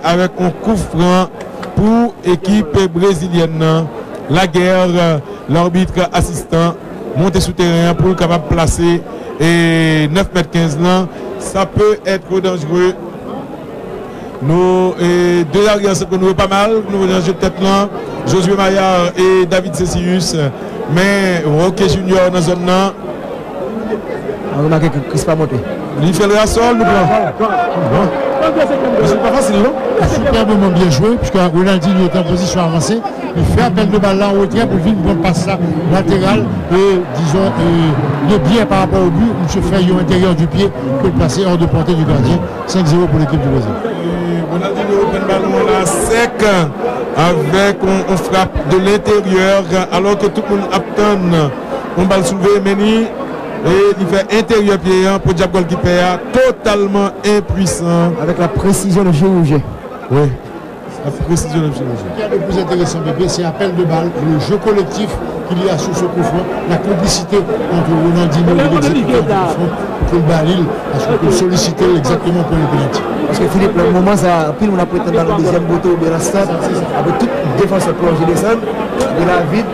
C: avec un coup franc pour équipe brésilienne. La guerre, l'arbitre assistant monté sous terrain pour être capable de placer et 9 mètres 15 là, ça peut être dangereux. Nos deux arrières se nous pas mal, nous avons de tête là, Josué Maillard et David Cessius, mais Roque Junior dans la zone là.
E: On remarque que Chris pas monté.
C: Il fait le sol, nous prenons. C'est pas facile, non?
D: Superbement bien joué, puisque Ronaldinho est en position avancée. Il fait appel de balle là en retrait pour venir prendre passe latéral et disons de bien par rapport au but. M. Fayot intérieur du pied peut le placer hors de portée du gardien. 5-0 pour l'équipe du Brésil.
C: Ronaldinho prend le ballon là sec avec on frappe de l'intérieur alors que tout le monde attend. On balle soulevé, Meni. Et il fait intérieur pied pour Diable qui perd, totalement impuissant.
E: Avec la précision de chirurgien.
C: Oui, la précision de chirurgien.
D: Ce qui est le plus intéressant, bébé, c'est l'appel de balle, le jeu collectif qu'il y a sur ce coup franc, la complicité entre Ronaldinho et l'exécuteur du coup franc pour que le balle, parce qu'on peut solliciter exactement pour le pénalty.
E: Parce que Philippe, le moment, ça, pile on a prétendu dans le deuxième bouton de la stade, avec toute défense plongée descendre, de la vide.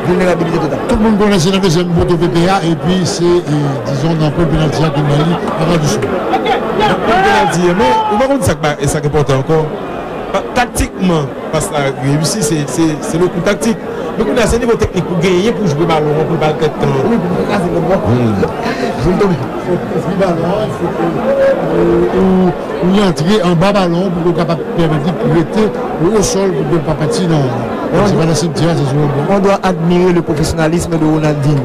E: vulnérabilité totale.
D: Tout le monde connaissait la deuxième moto PPA et puis c'est, disons, dans le pénalty à Mali avant du score.
C: Mais on va dire ça qui est important encore. Tactiquement, parce que la réussite, c'est le coup tactique. Mais on a ce niveau technique pour gagner, pour jouer ballon, pour pas le tête.
E: Oui, pour casser le bras. Je me tombe.
D: Il faut ballon, il faut y entrer en bas ballon pour être capable de permettre de rester au sol pour ne pas partir dans. C'est pas la cimetière, c'est sur le bon.
E: On doit admirer le professionnalisme de Ronaldinho.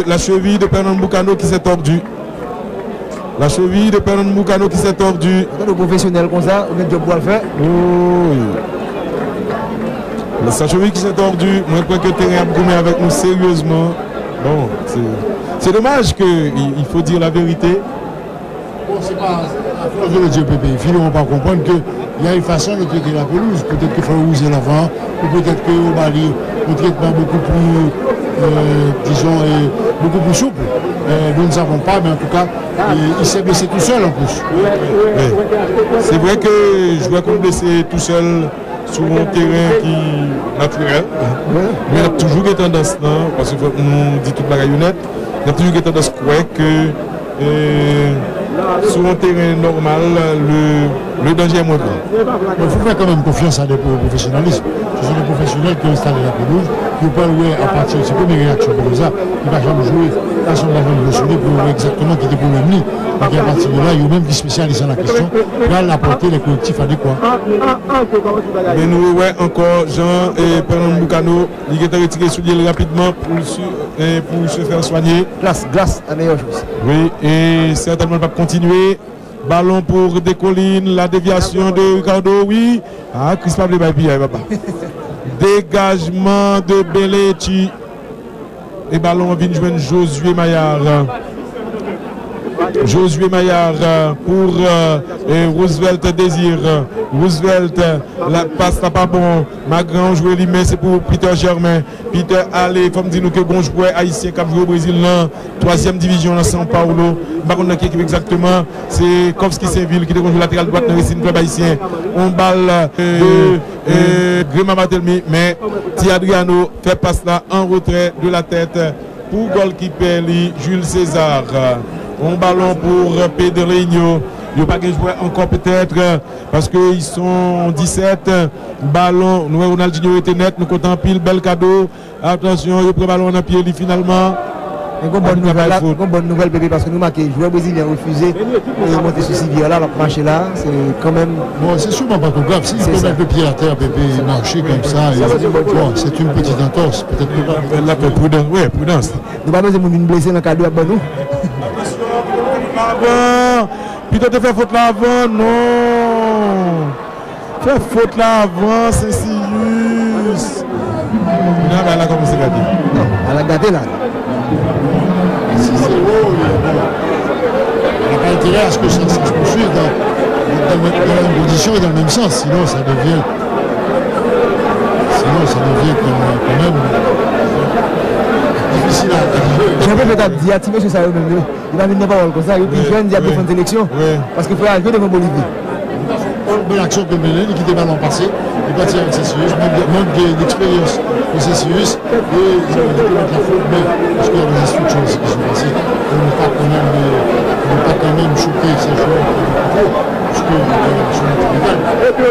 C: La cheville de Pernambucano qui s'est tordue. La cheville de Pernambucano qui s'est tordue.
E: Le professionnel comme ça, on a un job pour le faire.
C: Oui. Sa cheville qui s'est tordue. Moi, je crois que le terrain a gommé avec nous sérieusement. Bon, c'est dommage qu'il faut dire la vérité.
D: Bon, c'est pas à force de le dire, Pépé. Ils ne vont pas comprendre qu'il y a une façon de traiter la pelouse. Peut-être qu'il faut user l'avant, ou peut-être qu'au Mali, le traitement beaucoup plus, disons, beaucoup plus souple. Nous ne savons pas, mais en tout cas, il s'est blessé tout seul en plus.
C: Oui. C'est vrai que je vois qu'on blessé tout seul sur un terrain qui est naturel. Mais il y a toujours des tendances, parce que nous dit toute la rayonnette, il y a toujours des tendances que sur un terrain normal, le danger est moins grand.
D: Il faut faire quand même confiance à des professionnalistes. Ce sont des professionnels qui ont installé la pelouse, qui peuvent jouer à partir de ses premières réactions comme ça. Il ne va jamais jouer à son avant de le pour voir exactement qui était pour le nid. Et à partir de là, il y a même qui spécialisent dans la question, va apporter les collectifs adéquats.
C: Mais nous, ouais, encore Jean et Pernambucano, il est retiré sous l'île rapidement pour se faire soigner.
E: Glace, la meilleure chose.
C: Oui, et certainement pas continuer. Ballon pour Descollines, la déviation de Ricardo, oui. Ah, Chris Pablo Babi, papa. Dégagement de Beletti. Et ballon vient joindre Josué Maillard. Josué Maillard pour Roosevelt Désir. Roosevelt, la passe n'a pas bon. Magran joué lui, mais c'est pour Peter Germain. Peter, allez, il faut me dire que bon joueur haïtien qui a joué au Brésil, 3e division dans São Paulo. Par contre, qui équipe exactement, c'est Kovski Saint-Ville qui est joué latéral droite dans le Racing Club haïtien. On balle de Grima Matelmi, mais Adriano fait passe là en retrait de la tête pour goalkeeper Jules César. Un ballon pour Pedrinho. Il n'y a pas de joueur encore peut-être parce qu'ils sont 17. Ballon, nous Ronaldinho était net, nous comptons pile, bel cadeau. Attention, il prend ballon en pied finalement.
E: Une bonne nouvelle, bébé, parce que nous marquons joueur brésilien refusé de monter sur Civière là, marcher là, c'est quand même.
D: Bon, c'est sûrement pas trop grave. S'il peut mettre le pied à terre, bébé, marcher comme ça, bon, c'est une petite entorse. Peut-être que
C: elle l'appelle prudence. Oui, prudence.
E: Nous pas besoin de nous blesser dans le cadeau à nous.
C: Putain, de faire faute là avant, non. Faire faute là avant, c'est Sirius. Non, mais elle a commencé à gâter.
E: Non, elle a gâté là.
D: Si c'est haut, il n'y a pas intérêt à ce que ça se poursuive dans la même position et dans le même sens. Sinon, ça devient quand même difficile à
E: J'ai un peu peut-être diactiver sur ça. Il va venir pas comme ça. Il est jeune, il y a besoin d'élection. Parce qu'il faut arriver devant Bolivie.
D: Bonne action que Mélène, qui était ballon passé, il est parti avec Cécius, manque d'expérience de Cécius, et il a mettre la faute, mais parce qu'il y a des instructions qui sont passées, on ne pas quand même choquer ces joueurs, parce que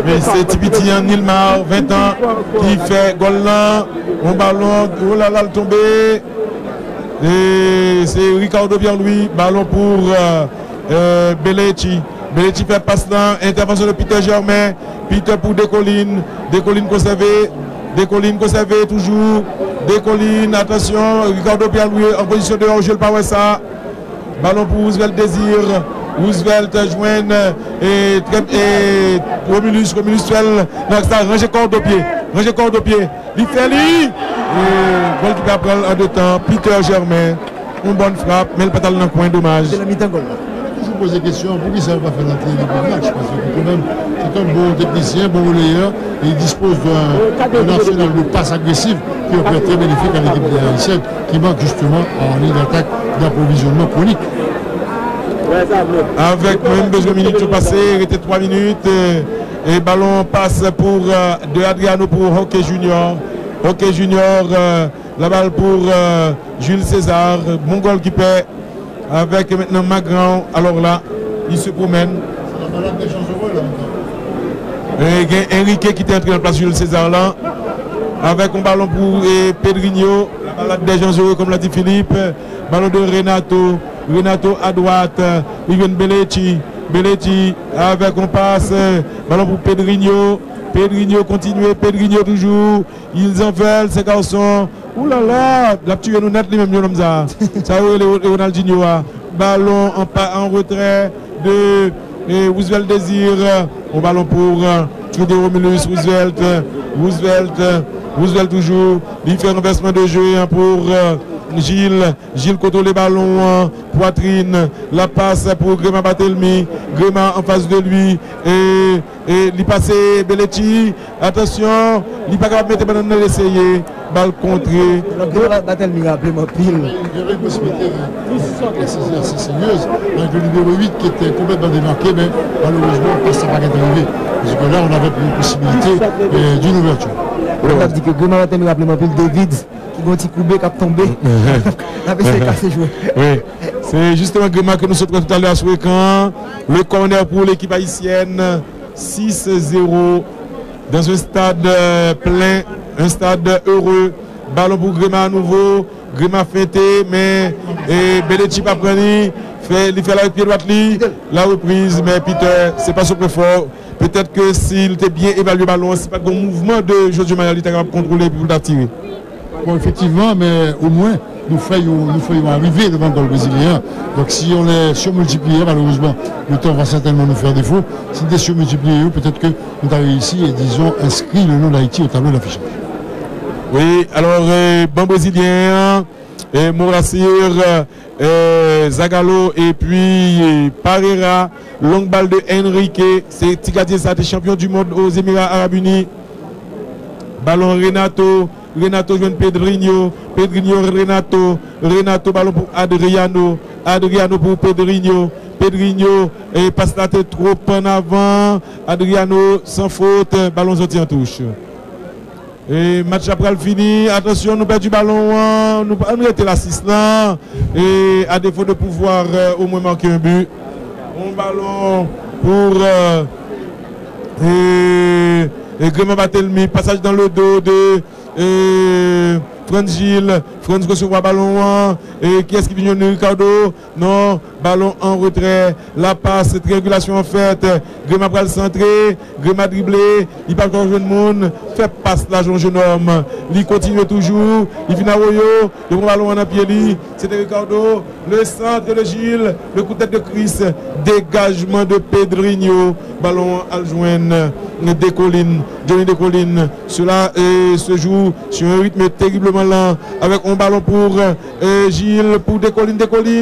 C: mais c'est Tipitian Nilmar, 20 ans, qui fait goal là, mon ballon, oh là là, le tombé, et c'est Ricardo Pierre-Louis, ballon pour Beletti. Beletti fait passe là, intervention de Peter Germain, Peter pour Descollines, Descollines conservé toujours, Descollines, attention, Ricardo Pierre-Louis en position de hors-jeu, le pas ça, ballon pour Roosevelt Désir, Roosevelt joigne et Romulus range corps de pied, il fait lui, et goal qui prend en deux temps, Peter Germain, une bonne frappe, mais le pétale dans le coin, dommage.
D: Je vous pose des questions, pour qui ça ne va pas faire l'entrée du match, parce que quand même, c'est un bon technicien, bon relayeur, et il dispose d'un arsenal de passes agressives qui peut être très bénéfique à l'équipe de haïtienne, qui manque justement en ligne d'attaque d'approvisionnement chronique.
C: Avec même besoin de minutes tout passé, il était 3 minutes, et ballon passe pour de Adriano pour Hockey Junior. Ok Junior, la balle pour Jules César, bon goalkeeper avec maintenant Magran. Alors là, il se promène.
D: C'est la balade des gens heureux là maintenant.
C: Et il y a Enrique qui est entré en place Jules César là. Avec un ballon pour Pedrinho, la balade des gens heureux comme l'a dit Philippe. Ballon de Renato. Renato à droite. Il vient Belletti. Belletti avec un passe. Ballon pour Pedrinho. Pedrinho continue. Pedrinho toujours. Ils en veulent ces garçons. Ouh là là. La tué nous net les mêmes comme ça. Ça est Ronaldinho. Ballon en retrait de Roosevelt Désir. Un ballon pour Trudeau Romulus. Roosevelt toujours. Il fait un renversement de jeu pour Gilles. Gilles contrôle les ballons. Poitrine. La passe pour Gréma Batelmi. Gréma en face de lui. Et il passe Belletti. Attention. Il n'est pas capable de mettre le ballon l'essayer. Balle contrée.
E: Batelmi a appelé mon pile.
D: Il y avait une possibilité assez sérieuse avec le numéro 8 qui était complètement démarqué, mais malheureusement, ça n'a pas arrivé. Parce que là, on avait une possibilité d'une ouverture.
E: On a dit que Gréma Batelmi a appelé mon pile David, qui a un petit coupé, qui a tombé. Avec ses cassés joués.
C: Oui, c'est justement Gréma que nous sommes tout à l'heure sur l'écran. Le corner pour l'équipe haïtienne. 6-0 dans un stade plein. Un stade heureux. Ballon pour Gréma à nouveau. Gréma fêté, mais Belletti pas pris. Il fait la pied droite, la reprise, mais Peter, c'est pas son plus fort. Peut-être que s'il était bien évalué le ballon, c'est pas un mouvement de José Manuel, il était capable de contrôler pour l'attirer.
D: Bon, effectivement, mais au moins, nous faisons arriver devant le goal brésilien. Donc si on est surmultiplié, malheureusement, le temps va certainement nous faire défaut. Si on est surmultiplié, peut-être que nous avons réussi et disons inscrit le nom d'Haïti au tableau d'affichage.
C: Oui, alors bon brésilien, Mourassir, Zagallo et puis Parera, longue balle de Enrique, c'est Tigadier, ça a été champion du monde aux Émirats Arabes Unis. Ballon Renato joue Pedrinho, Renato, ballon pour Adriano pour Pedrinho et passe la tête trop en avant, Adriano sans faute, ballon sorti en touche. Et match après le fini, attention, nous perdons du ballon, nous arrêtons l'assistant et à défaut de pouvoir au moins marquer un but. Un ballon pour Gréma Batelmi, passage dans le dos de Franz Gilles. Franz recevra ballon et qui est-ce qui vient de Ricardo? Non, ballon en retrait. La passe, triangulation en fait. Gréma pral centré, Gréma dribblé, il part encore jeune monde, fait passe la jeune homme. Il continue toujours, il vient à Royo, le bon ballon en pied, c'était Ricardo, le centre de Gilles, le coup de tête de Chris, dégagement de Pedrinho, ballon à joindre des collines, Johnny des collines. Cela se joue sur un rythme terriblement lent avec un ballon pour Gilles, pour des collines.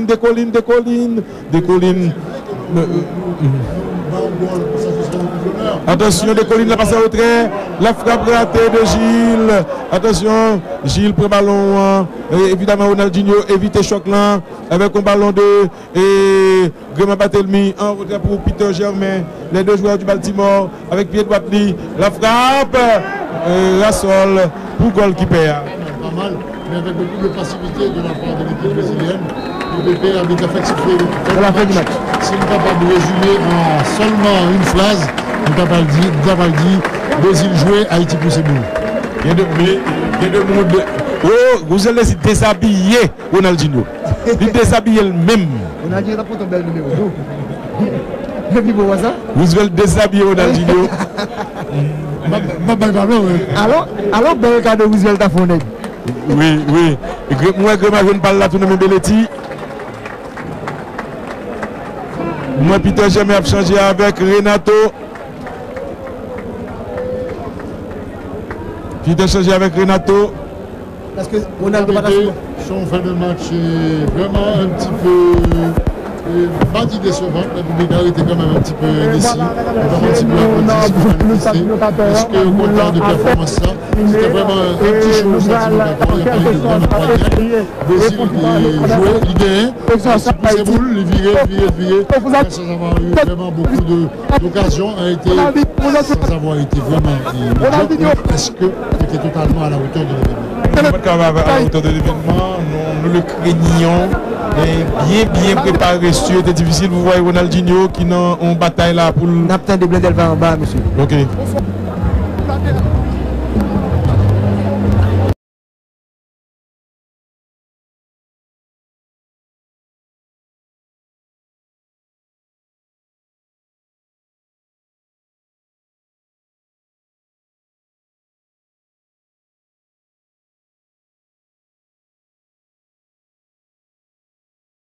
C: Attention, des collines, la passe à retrait, la frappe ratée de Gilles. Attention, Gilles prend ballon. Évidemment, Ronaldinho évite choc là avec un ballon de Gréma Batelmi en retrait pour Peter Germain. Les deux joueurs du Baltimore avec pied droit, la frappe, Rassol pour goalkeeper.
D: Pas mal, mais avec beaucoup de passivité de la part de l'équipe brésilienne. Le BP a bien fait siffler à la fin du match. Si nous ne pouvons pas résumer en seulement une phrase, nous ne pouvons pas dire Brésil jouer, Haïti pousse boule.
C: Il y a de monde. Oh, vous allez déshabiller Ronaldinho. Il déshabille le même.
E: Ronaldinho n'a pas ton bel numéro.
C: Vous allez déshabiller Ronaldinho.
E: Alors, bel cas de Roosevelt à Fondé.
C: Oui. Moi, je ne parle là tout de même Belletti. Moi, Peter Germain a changé avec Renato.
E: Parce que Ronaldo va
D: son fin de match est vraiment un petit peu pas dit décevant, mais Boubacar était quand même un petit peu indécis. Un petit peu parce qu'au contraire de performance ça, c'était vraiment un petit show ça, Boubacar. Il a pas eu de vraiment pas bien. Désir, il jouait, il gagnait. Il poussait boule, il virait. Sans avoir eu vraiment beaucoup d'occasions, sans avoir été vraiment est-ce que était totalement à la hauteur de l'événement.
C: À la hauteur de l'événement, nous le craignons. Bien préparé, c'était difficile. Vous voyez Ronaldinho qui est en bataille là pour.
E: Naptin de Blendel va en bas, monsieur.
C: Ok.